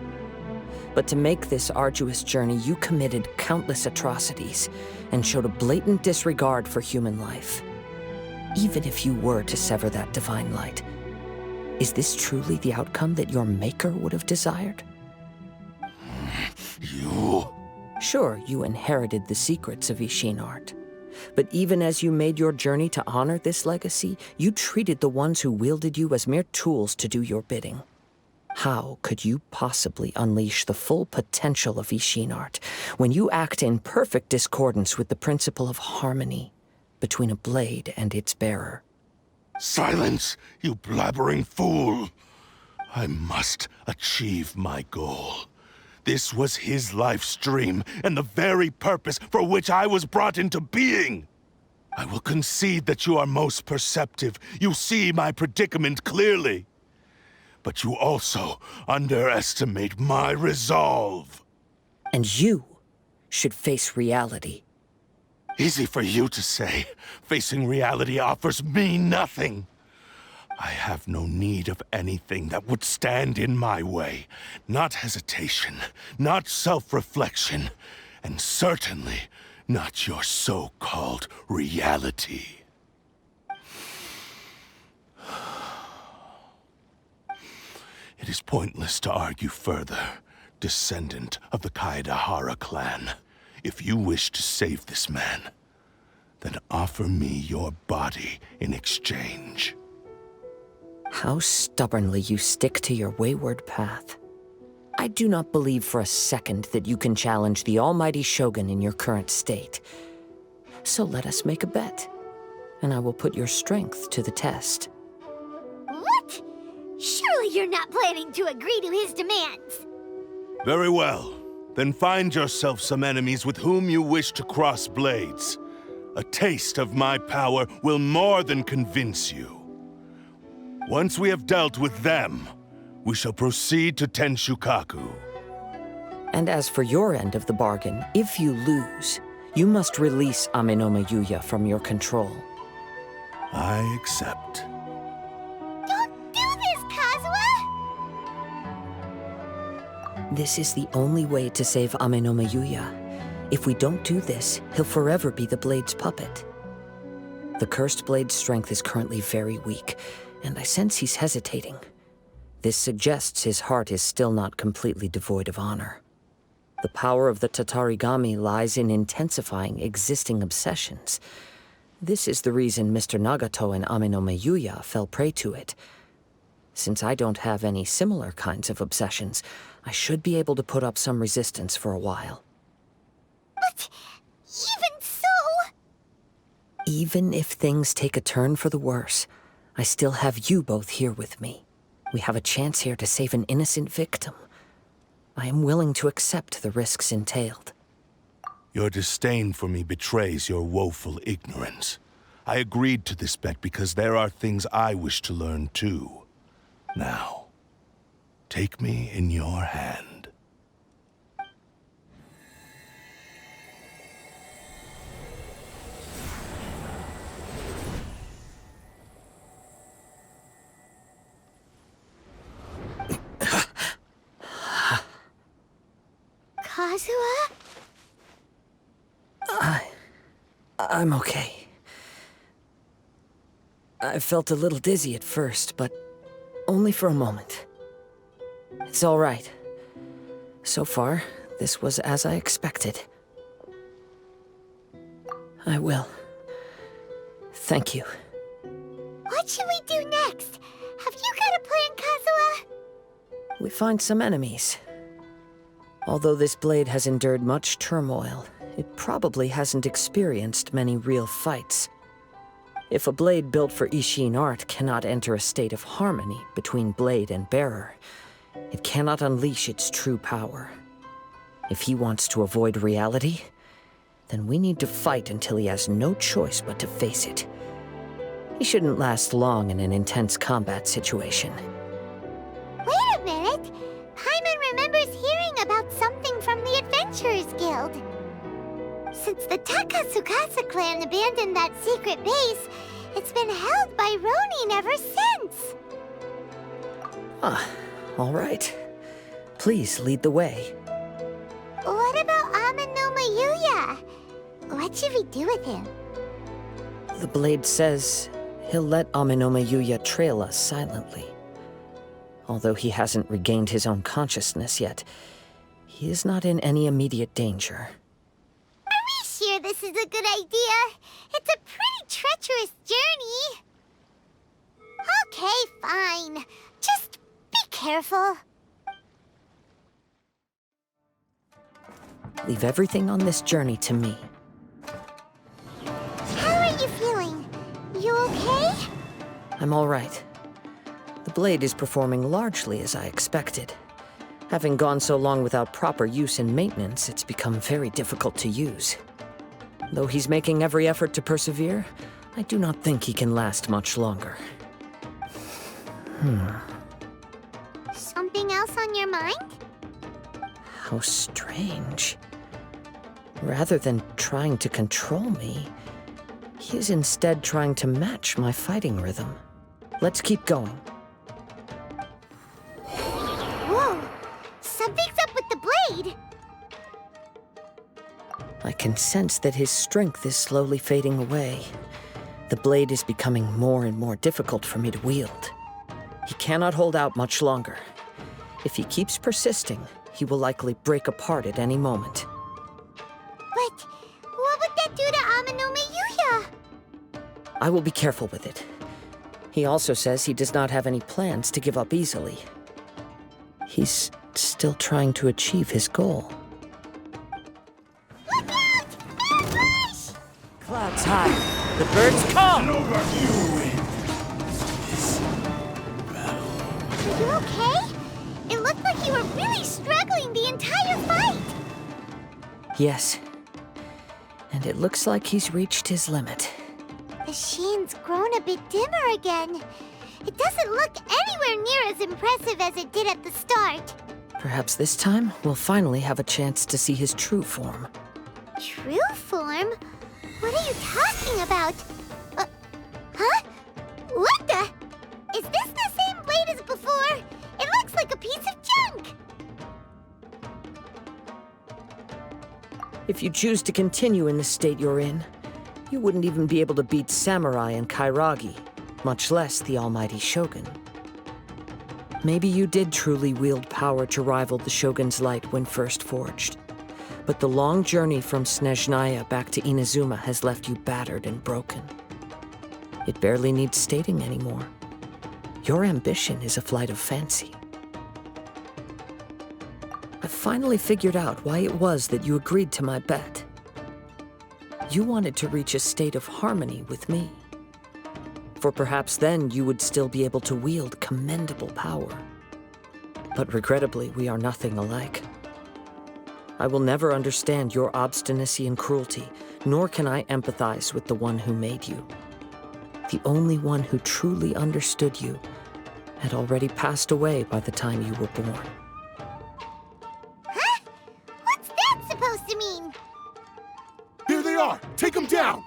But to make this arduous journey, you committed countless atrocities and showed a blatant disregard for human life. Even if you were to sever that divine light, is this truly the outcome that your maker would have desired? You... Sure, you inherited the secrets of Ishin art. But even as you made your journey to honor this legacy, you treated the ones who wielded you as mere tools to do your bidding. How could you possibly unleash the full potential of Ishin art when you act in perfect discordance with the principle of harmony between a blade and its bearer? Silence, you blabbering fool! I must achieve my goal. This was his life's dream, and the very purpose for which I was brought into being. I will concede that you are most perceptive. You see my predicament clearly. But you also underestimate my resolve. And you should face reality. Easy for you to say. Facing reality offers me nothing. I have no need of anything that would stand in my way. Not hesitation, not self-reflection, and certainly not your so-called reality. It is pointless to argue further, descendant of the Kaedahara clan. If you wish to save this man, then offer me your body in exchange. How stubbornly you stick to your wayward path. I do not believe for a second that you can challenge the almighty Shogun in your current state. So let us make a bet, and I will put your strength to the test. What? Surely you're not planning to agree to his demands. Very well. Then find yourself some enemies with whom you wish to cross blades. A taste of my power will more than convince you. Once we have dealt with them, we shall proceed to Tenshukaku. And as for your end of the bargain, if you lose, you must release Amenoma Yuya from your control. I accept. Don't do this, Kazuha! This is the only way to save Amenoma Yuya. If we don't do this, he'll forever be the Blade's puppet. The Cursed Blade's strength is currently very weak, and I sense he's hesitating. This suggests his heart is still not completely devoid of honor. The power of the Tatarigami lies in intensifying existing obsessions. This is the reason Mr. Nagato and Amenoma Yuya fell prey to it. Since I don't have any similar kinds of obsessions, I should be able to put up some resistance for a while. But even so... Even if things take a turn for the worse, I still have you both here with me. We have a chance here to save an innocent victim. I am willing to accept the risks entailed. Your disdain for me betrays your woeful ignorance. I agreed to this bet because there are things I wish to learn too. Now, take me in your hand. Kazuha? I'm okay. I felt a little dizzy at first, but only for a moment. It's all right. So far, this was as I expected. I will. Thank you. What should we do next? Have you got a plan, Kazuha? We find some enemies. Although this blade has endured much turmoil, it probably hasn't experienced many real fights. If a blade built for Ishin art cannot enter a state of harmony between blade and bearer, it cannot unleash its true power. If he wants to avoid reality, then we need to fight until he has no choice but to face it. He shouldn't last long in an intense combat situation. Wait a minute! Paimon remembers hearing about something from the Adventurers Guild. Since the Takasukasa clan abandoned that secret base, it's been held by Ronin ever since. Ah, all right. Please lead the way. What about Amanoma Yuya? What should we do with him? The blade says he'll let Amanoma Yuya trail us silently. Although he hasn't regained his own consciousness yet, he is not in any immediate danger. Are we sure this is a good idea? It's a pretty treacherous journey. Okay, fine. Just be careful. Leave everything on this journey to me. How are you feeling? You okay? I'm all right. The blade is performing largely as I expected. Having gone so long without proper use and maintenance, it's become very difficult to use. Though he's making every effort to persevere, I do not think he can last much longer. Something else on your mind? How strange. Rather than trying to control me, he is instead trying to match my fighting rhythm. Let's keep going. Whoa! Something's up with the blade! I can sense that his strength is slowly fading away. The blade is becoming more and more difficult for me to wield. He cannot hold out much longer. If he keeps persisting, he will likely break apart at any moment. But what would that do to Amanoma Yuya? I will be careful with it. He also says he does not have any plans to give up easily. He's still trying to achieve his goal. Look out! Ambush! Clouds high. The birds come! Are you okay? It looked like you were really struggling the entire fight. Yes. And it looks like he's reached his limit. The sheen's grown a bit dimmer again. It doesn't look anywhere near as impressive as it did at the start. Perhaps this time, we'll finally have a chance to see his true form. True form? What are you talking about? Huh? What the? Is this the same blade as before? It looks like a piece of junk! If you choose to continue in the state you're in, you wouldn't even be able to beat Samurai and Kairagi, much less the almighty Shogun. Maybe you did truly wield power to rival the Shogun's light when first forged. But the long journey from Snezhnaya back to Inazuma has left you battered and broken. It barely needs stating anymore. Your ambition is a flight of fancy. I've finally figured out why it was that you agreed to my bet. You wanted to reach a state of harmony with me. for perhaps then you would still be able to wield commendable power. But regrettably, we are nothing alike. I will never understand your obstinacy and cruelty, nor can I empathize with the one who made you. The only one who truly understood you had already passed away by the time you were born. Huh? What's that supposed to mean? Here they are! Take them down!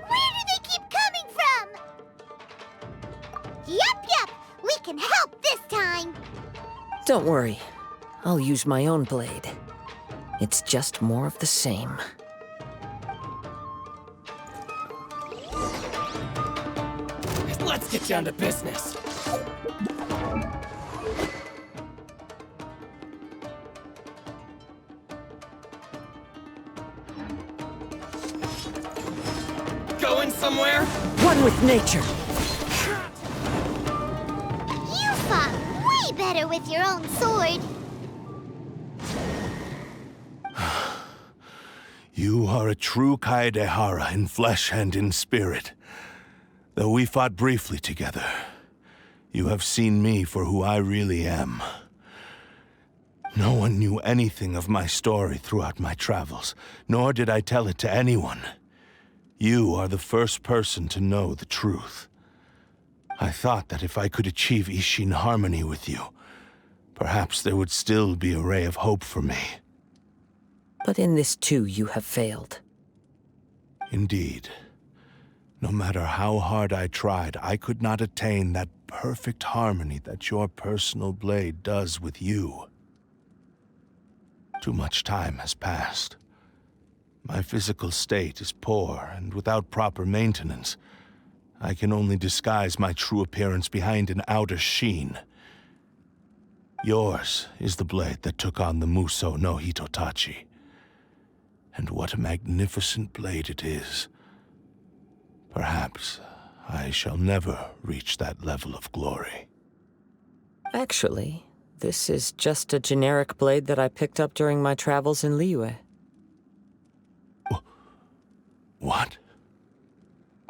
Where do they keep coming from? Yup, we can help this time. Don't worry, I'll use my own blade. It's just more of the same. Let's get down to business. Going somewhere? One with nature! You fought way better with your own sword. You are a true Kaedehara in flesh and in spirit. Though we fought briefly together, you have seen me for who I really am. No one knew anything of my story throughout my travels, nor did I tell it to anyone. You are the first person to know the truth. I thought that if I could achieve Ishin harmony with you, perhaps there would still be a ray of hope for me. But in this too, you have failed. Indeed. No matter how hard I tried, I could not attain that perfect harmony that your personal blade does with you. Too much time has passed. My physical state is poor, and without proper maintenance, I can only disguise my true appearance behind an outer sheen. Yours is the blade that took on the Muso no Hitotachi. And what a magnificent blade it is. Perhaps I shall never reach that level of glory. Actually, this is just a generic blade that I picked up during my travels in Liyue. What?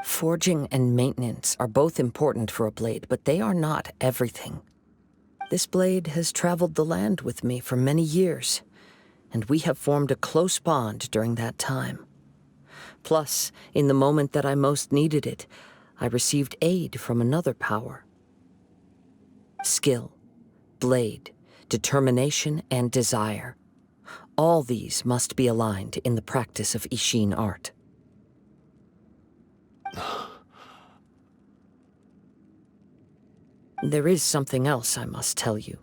Forging and maintenance are both important for a blade, but they are not everything. This blade has traveled the land with me for many years, and we have formed a close bond during that time. Plus, in the moment that I most needed it, I received aid from another power. Skill, blade, determination, and desire. All these must be aligned in the practice of Ishin art. There is something else I must tell you.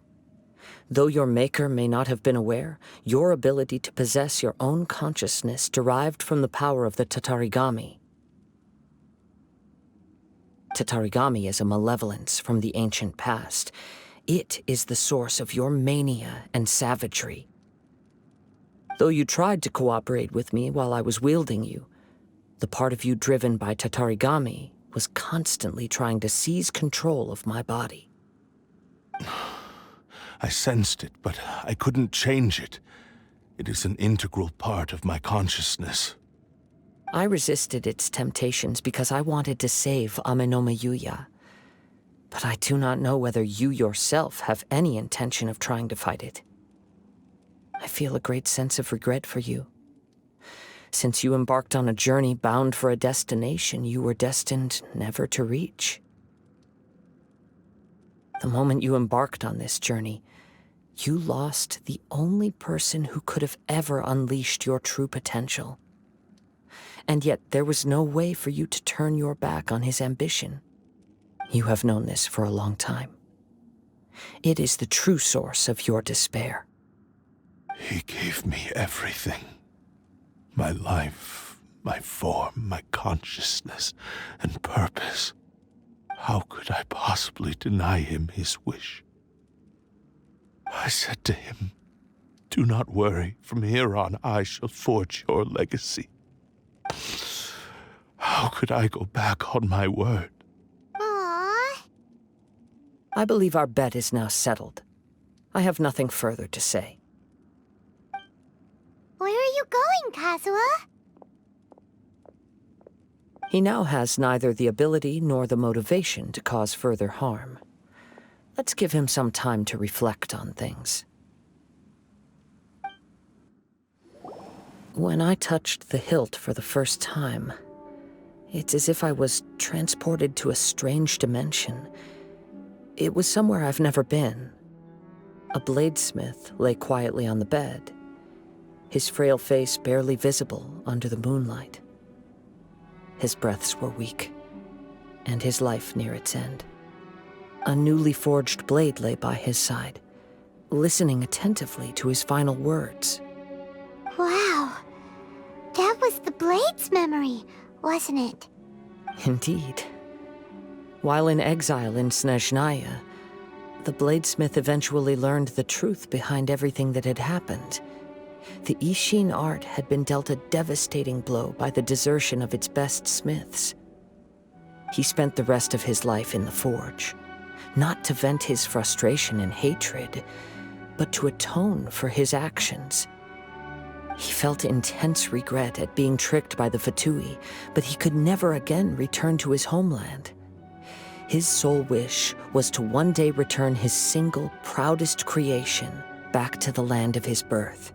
Though your maker may not have been aware, your ability to possess your own consciousness derived from the power of the Tatarigami. Tatarigami is a malevolence from the ancient past. It is the source of your mania and savagery. Though you tried to cooperate with me while I was wielding you, the part of you driven by Tatarigami was constantly trying to seize control of my body. I sensed it, but I couldn't change it. It is an integral part of my consciousness. I resisted its temptations because I wanted to save Amenoma Yuya. But I do not know whether you yourself have any intention of trying to fight it. I feel a great sense of regret for you. Since you embarked on a journey bound for a destination you were destined never to reach. The moment you embarked on this journey, you lost the only person who could have ever unleashed your true potential. And yet there was no way for you to turn your back on his ambition. You have known this for a long time. It is the true source of your despair. He gave me everything. My life, my form, my consciousness, and purpose. How could I possibly deny him his wish? I said to him, "Do not worry, from here on I shall forge your legacy." How could I go back on my word? Aww. I believe our bet is now settled. I have nothing further to say. Where are you going, Kazuha? He now has neither the ability nor the motivation to cause further harm. Let's give him some time to reflect on things. When I touched the hilt for the first time, it's as if I was transported to a strange dimension. It was somewhere I've never been. A bladesmith lay quietly on the bed, his frail face barely visible under the moonlight. His breaths were weak, and his life near its end. A newly forged blade lay by his side, listening attentively to his final words. Wow. That was the Blade's memory, wasn't it? Indeed. While in exile in Snezhnaya, the bladesmith eventually learned the truth behind everything that had happened. The Ishin art had been dealt a devastating blow by the desertion of its best smiths. He spent the rest of his life in the forge, not to vent his frustration and hatred, but to atone for his actions. He felt intense regret at being tricked by the Fatui, but he could never again return to his homeland. His sole wish was to one day return his single, proudest creation back to the land of his birth.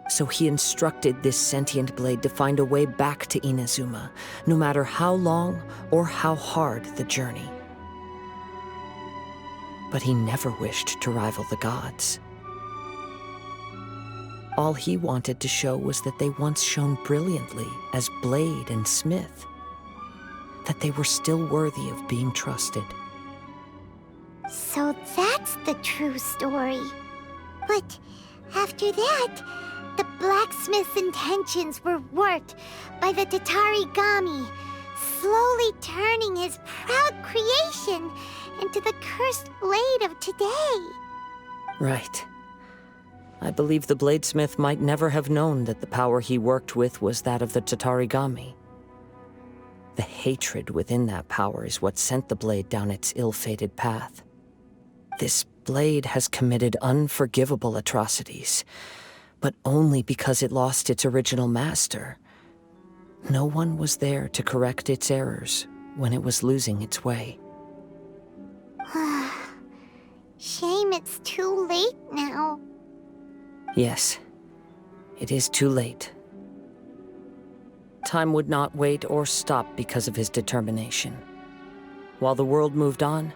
So he instructed this sentient blade to find a way back to Inazuma, no matter how long or how hard the journey. But he never wished to rival the gods. All he wanted to show was that they once shone brilliantly as blade and smith, that they were still worthy of being trusted. So that's the true story. But after that, the blacksmith's intentions were worked by the Tatarigami, slowly turning his proud creation into the cursed blade of today. Right. I believe the bladesmith might never have known that the power he worked with was that of the Tatarigami. The hatred within that power is what sent the blade down its ill-fated path. This blade has committed unforgivable atrocities, but only because it lost its original master. No one was there to correct its errors when it was losing its way. Shame it's too late now. Yes, it is too late. Time would not wait or stop because of his determination. While the world moved on,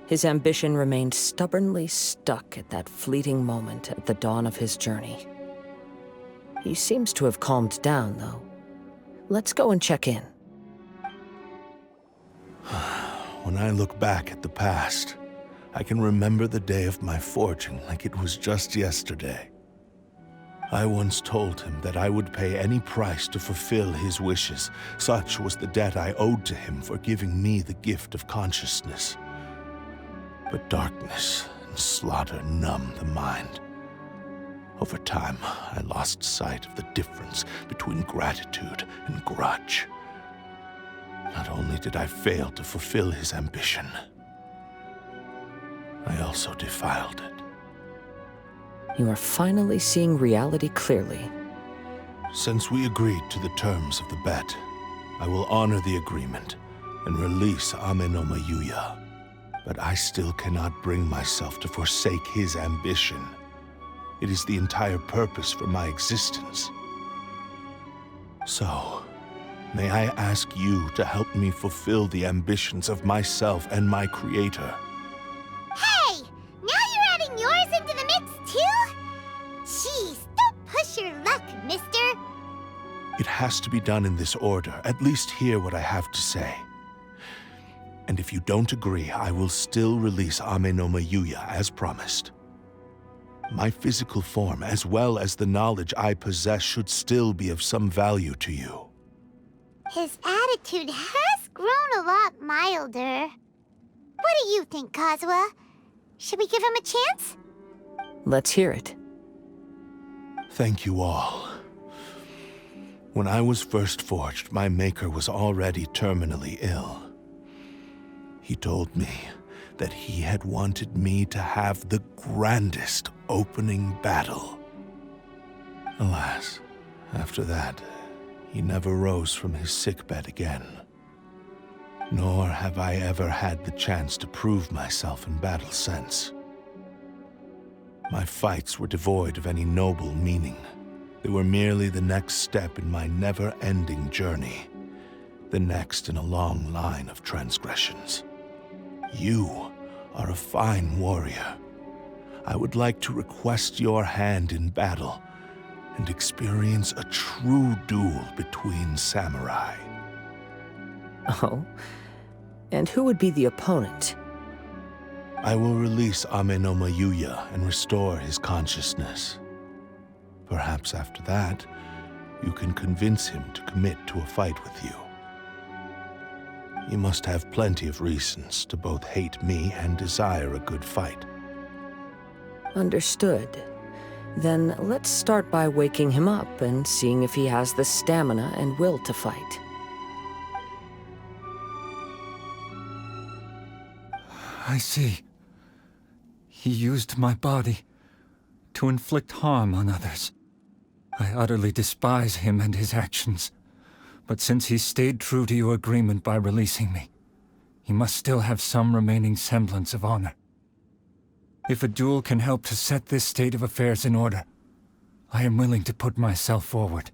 his ambition remained stubbornly stuck at that fleeting moment at the dawn of his journey. He seems to have calmed down, though. Let's go and check in. When I look back at the past, I can remember the day of my forging like it was just yesterday. I once told him that I would pay any price to fulfill his wishes. Such was the debt I owed to him for giving me the gift of consciousness. But darkness and slaughter numbed the mind. Over time, I lost sight of the difference between gratitude and grudge. Not only did I fail to fulfill his ambition, I also defiled it. You are finally seeing reality clearly. Since we agreed to the terms of the bet, I will honor the agreement and release Amenoma Yuya. But I still cannot bring myself to forsake his ambition. It is the entire purpose for my existence. So, may I ask you to help me fulfill the ambitions of myself and my creator? Hey! Now you're adding yours into the mix, too? Jeez, don't push your luck, mister. It has to be done in this order. At least hear what I have to say. And if you don't agree, I will still release Amenoma Yuya as promised. My physical form, as well as the knowledge I possess, should still be of some value to you. His attitude has grown a lot milder. What do you think, Kazuha? Should we give him a chance? Let's hear it. Thank you all. When I was first forged, my maker was already terminally ill. He told me that he had wanted me to have the grandest opening battle. Alas, after that, he never rose from his sickbed again. Nor have I ever had the chance to prove myself in battle since. My fights were devoid of any noble meaning. They were merely the next step in my never-ending journey, the next in a long line of transgressions. You are a fine warrior. I would like to request your hand in battle and experience a true duel between samurai. Oh? And who would be the opponent? I will release Amenoma Yuya and restore his consciousness. Perhaps after that, you can convince him to commit to a fight with you. You must have plenty of reasons to both hate me and desire a good fight. Understood. Then let's start by waking him up and seeing if he has the stamina and will to fight. I see. He used my body to inflict harm on others. I utterly despise him and his actions. But since he stayed true to your agreement by releasing me, he must still have some remaining semblance of honor. If a duel can help to set this state of affairs in order, I am willing to put myself forward.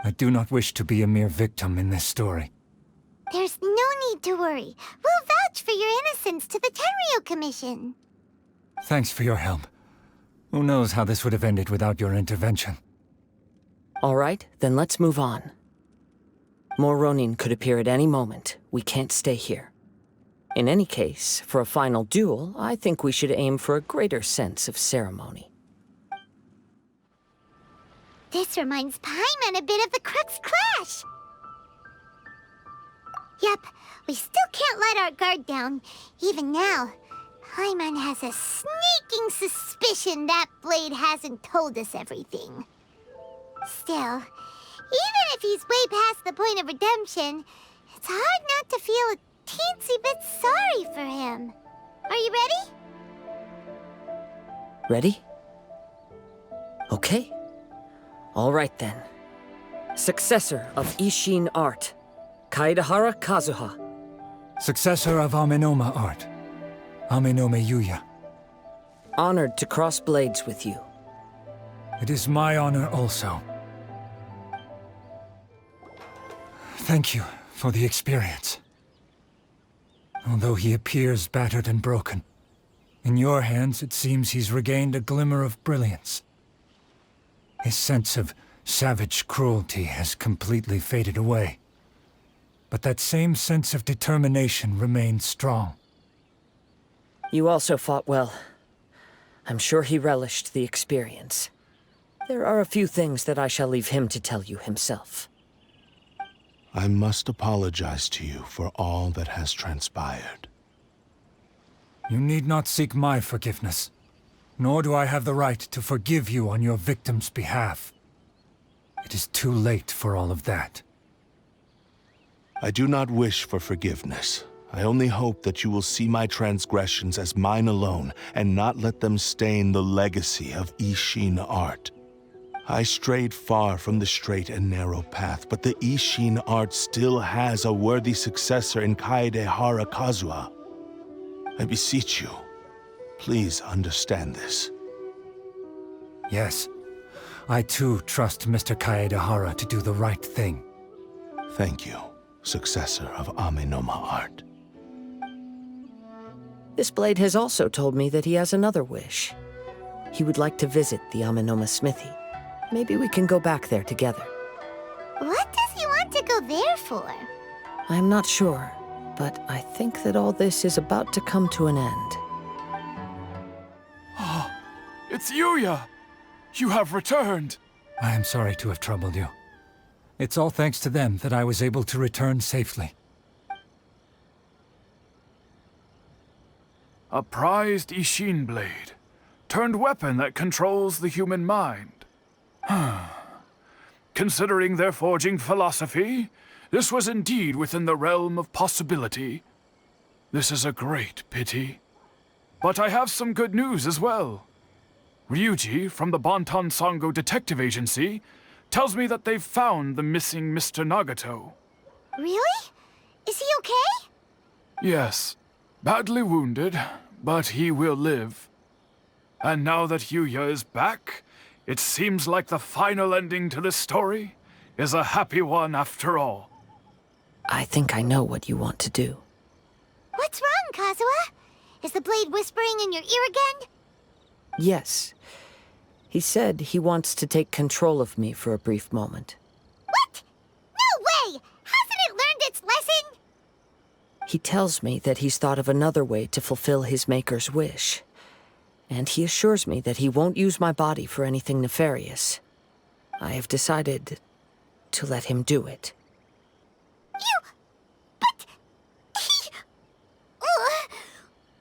I do not wish to be a mere victim in this story. There's no need to worry. We'll vouch for your innocence to the Tenryu Commission. Thanks for your help. Who knows how this would have ended without your intervention. All right, then let's move on. More Ronin could appear at any moment. We can't stay here. In any case, for a final duel, I think we should aim for a greater sense of ceremony. This reminds Paimon a bit of the Crux Clash. Yep, we still can't let our guard down. Even now, Paimon has a sneaking suspicion that Blade hasn't told us everything. Still, even if he's way past the point of redemption, it's hard not to feel a teensy bit sorry for him. Are you ready? Ready? Okay. All right then. Successor of Ishin art, Kaedahara Kazuha. Successor of Amenoma art, Amenoma Yuya. Honored to cross blades with you. It is my honor also. Thank you for the experience. Although he appears battered and broken, in your hands it seems he's regained a glimmer of brilliance. His sense of savage cruelty has completely faded away. But that same sense of determination remains strong. You also fought well. I'm sure he relished the experience. There are a few things that I shall leave him to tell you himself. I must apologize to you for all that has transpired. You need not seek my forgiveness, nor do I have the right to forgive you on your victim's behalf. It is too late for all of that. I do not wish for forgiveness. I only hope that you will see my transgressions as mine alone and not let them stain the legacy of Ishin art. I strayed far from the straight and narrow path, but the Ishin art still has a worthy successor in Kaedahara Kazuha. I beseech you, please understand this. Yes, I too trust Mr. Kaedahara to do the right thing. Thank you, successor of Amenoma art. This blade has also told me that he has another wish. He would like to visit the Amenoma smithy. Maybe we can go back there together. What does he want to go there for? I'm not sure, but I think that all this is about to come to an end. Oh, it's Yuya! You have returned! I am sorry to have troubled you. It's all thanks to them that I was able to return safely. A prized Ishin blade, turned weapon that controls the human mind. Considering their forging philosophy, this was indeed within the realm of possibility. This is a great pity. But I have some good news as well. Ryuji from the Bantan Sango Detective Agency tells me that they've found the missing Mr. Nagato. Really? Is he okay? Yes, badly wounded, but he will live. And now that Yuya is back, it seems like the final ending to this story is a happy one after all. I think I know what you want to do. What's wrong, Kazuha? Is the blade whispering in your ear again? Yes. He said he wants to take control of me for a brief moment. What? No way! Hasn't it learned its lesson? He tells me that he's thought of another way to fulfill his maker's wish. And he assures me that he won't use my body for anything nefarious. I have decided to let him do it. But...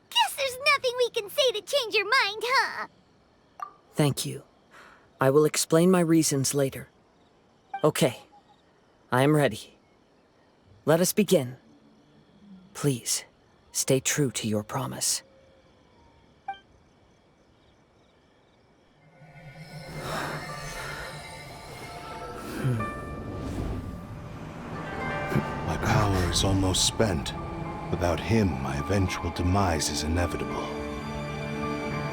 Guess there's nothing we can say to change your mind, huh? Thank you. I will explain my reasons later. Okay. I am ready. Let us begin. Please, stay true to your promise. My power is almost spent. Without him, my eventual demise is inevitable.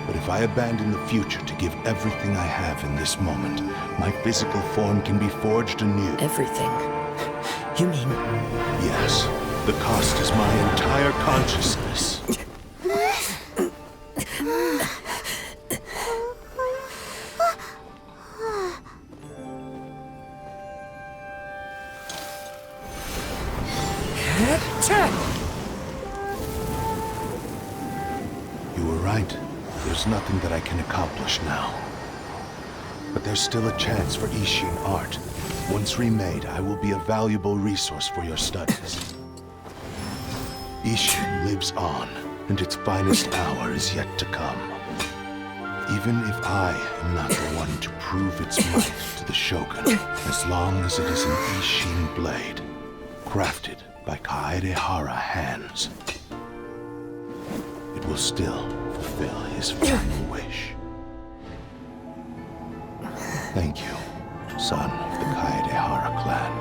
But if I abandon the future to give everything I have in this moment, my physical form can be forged anew. Everything? You mean... Yes. The cost is my entire consciousness. You were right. There's nothing that I can accomplish now. But there's still a chance for Ishin art. Once remade, I will be a valuable resource for your studies. Ishin lives on, and its finest hour is yet to come. Even if I am not the one to prove its might to the Shogun, as long as it is an Ishin blade, crafted by Kaedehara hands, it will still fulfill his final wish. Thank you, son of the Kaedehara clan.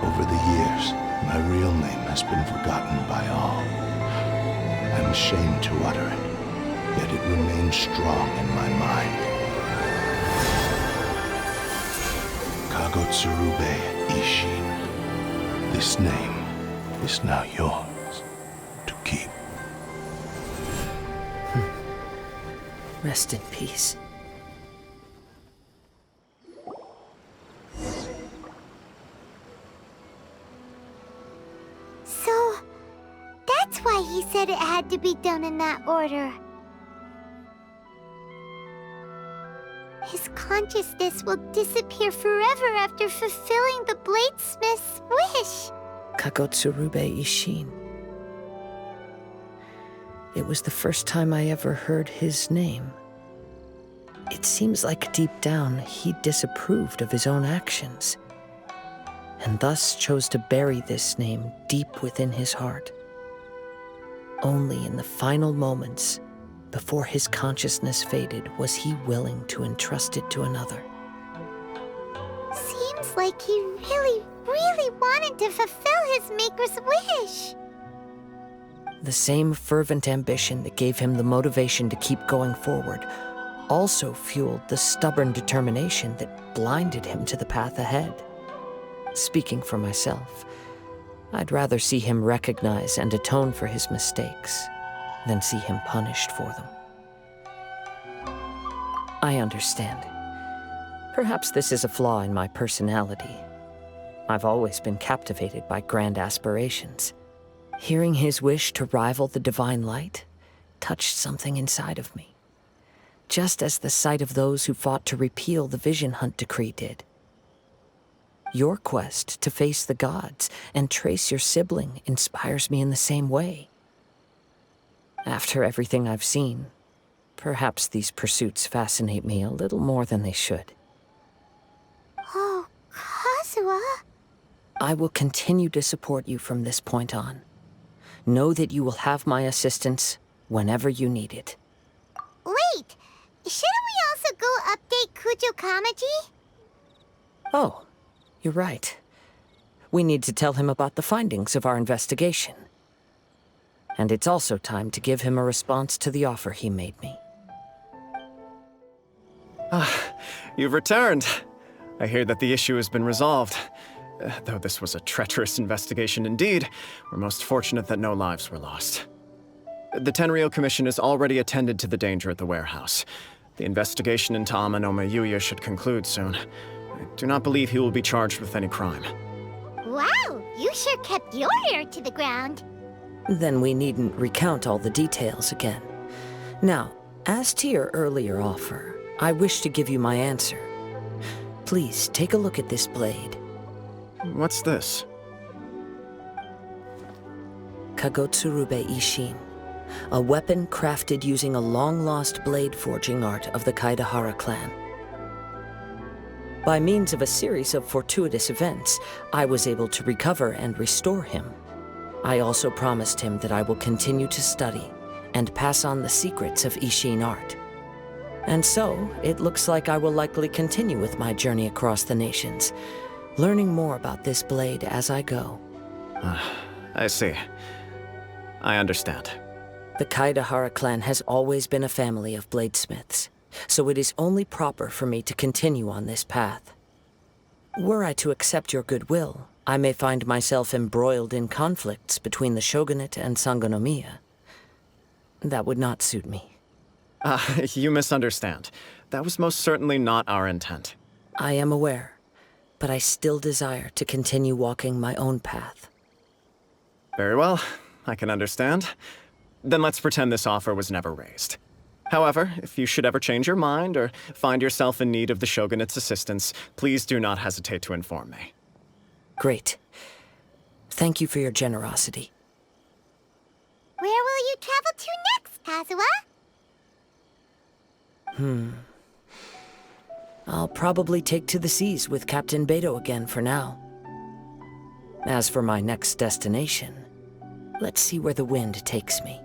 Over the years, my real name has been forgotten by all. I'm ashamed to utter it, yet it remains strong in my mind. Kagotsurube Ishin. This name is now yours to keep. Rest in peace. So, that's why he said it had to be done in that order. His consciousness will disappear forever after fulfilling the bladesmith's wish. Kagotsurube Ishin. It was the first time I ever heard his name. It seems like deep down he disapproved of his own actions, and thus chose to bury this name deep within his heart. Only in the final moments, before his consciousness faded, was he willing to entrust it to another. Seems like he really wanted to fulfill his maker's wish. The same fervent ambition that gave him the motivation to keep going forward also fueled the stubborn determination that blinded him to the path ahead. Speaking for myself, I'd rather see him recognize and atone for his mistakes than see him punished for them. I understand. Perhaps this is a flaw in my personality. I've always been captivated by grand aspirations. Hearing his wish to rival the divine light touched something inside of me, just as the sight of those who fought to repeal the Vision Hunt decree did. Your quest to face the gods and trace your sibling inspires me in the same way. After everything I've seen, perhaps these pursuits fascinate me a little more than they should. Oh, Kazuha. I will continue to support you from this point on. Know that you will have my assistance whenever you need it. Wait, shouldn't we also go update Kujo Kamaji? Oh, you're right. We need to tell him about the findings of our investigation. And it's also time to give him a response to the offer he made me. You've returned. I hear that the issue has been resolved. Though this was a treacherous investigation indeed, we're most fortunate that no lives were lost. The Tenryou Commission has already attended to the danger at the warehouse. The investigation into Amanoma Yuya should conclude soon. I do not believe he will be charged with any crime. Wow, you sure kept your ear to the ground. Then we needn't recount all the details again. Now, as to your earlier offer, I wish to give you my answer. Please take a look at this blade. What's this? Kagotsurube Ishin, a weapon crafted using a long-lost blade forging art of the Kaidahara clan. By means of a series of fortuitous events, I was able to recover and restore him. I also promised him that I will continue to study and pass on the secrets of Ishin art. And so, it looks like I will likely continue with my journey across the nations, learning more about this blade as I go. I see. I understand. The Kaidahara clan has always been a family of bladesmiths, so it is only proper for me to continue on this path. Were I to accept your goodwill, I may find myself embroiled in conflicts between the shogunate and Sangonomiya. That would not suit me. You misunderstand. That was most certainly not our intent. I am aware, but I still desire to continue walking my own path. Very well, I can understand. Then let's pretend this offer was never raised. However, if you should ever change your mind or find yourself in need of the Shogunate's assistance, please do not hesitate to inform me. Great. Thank you for your generosity. Where will you travel to next, Kazuha? I'll probably take to the seas with Captain Beto again for now. As for my next destination, let's see where the wind takes me.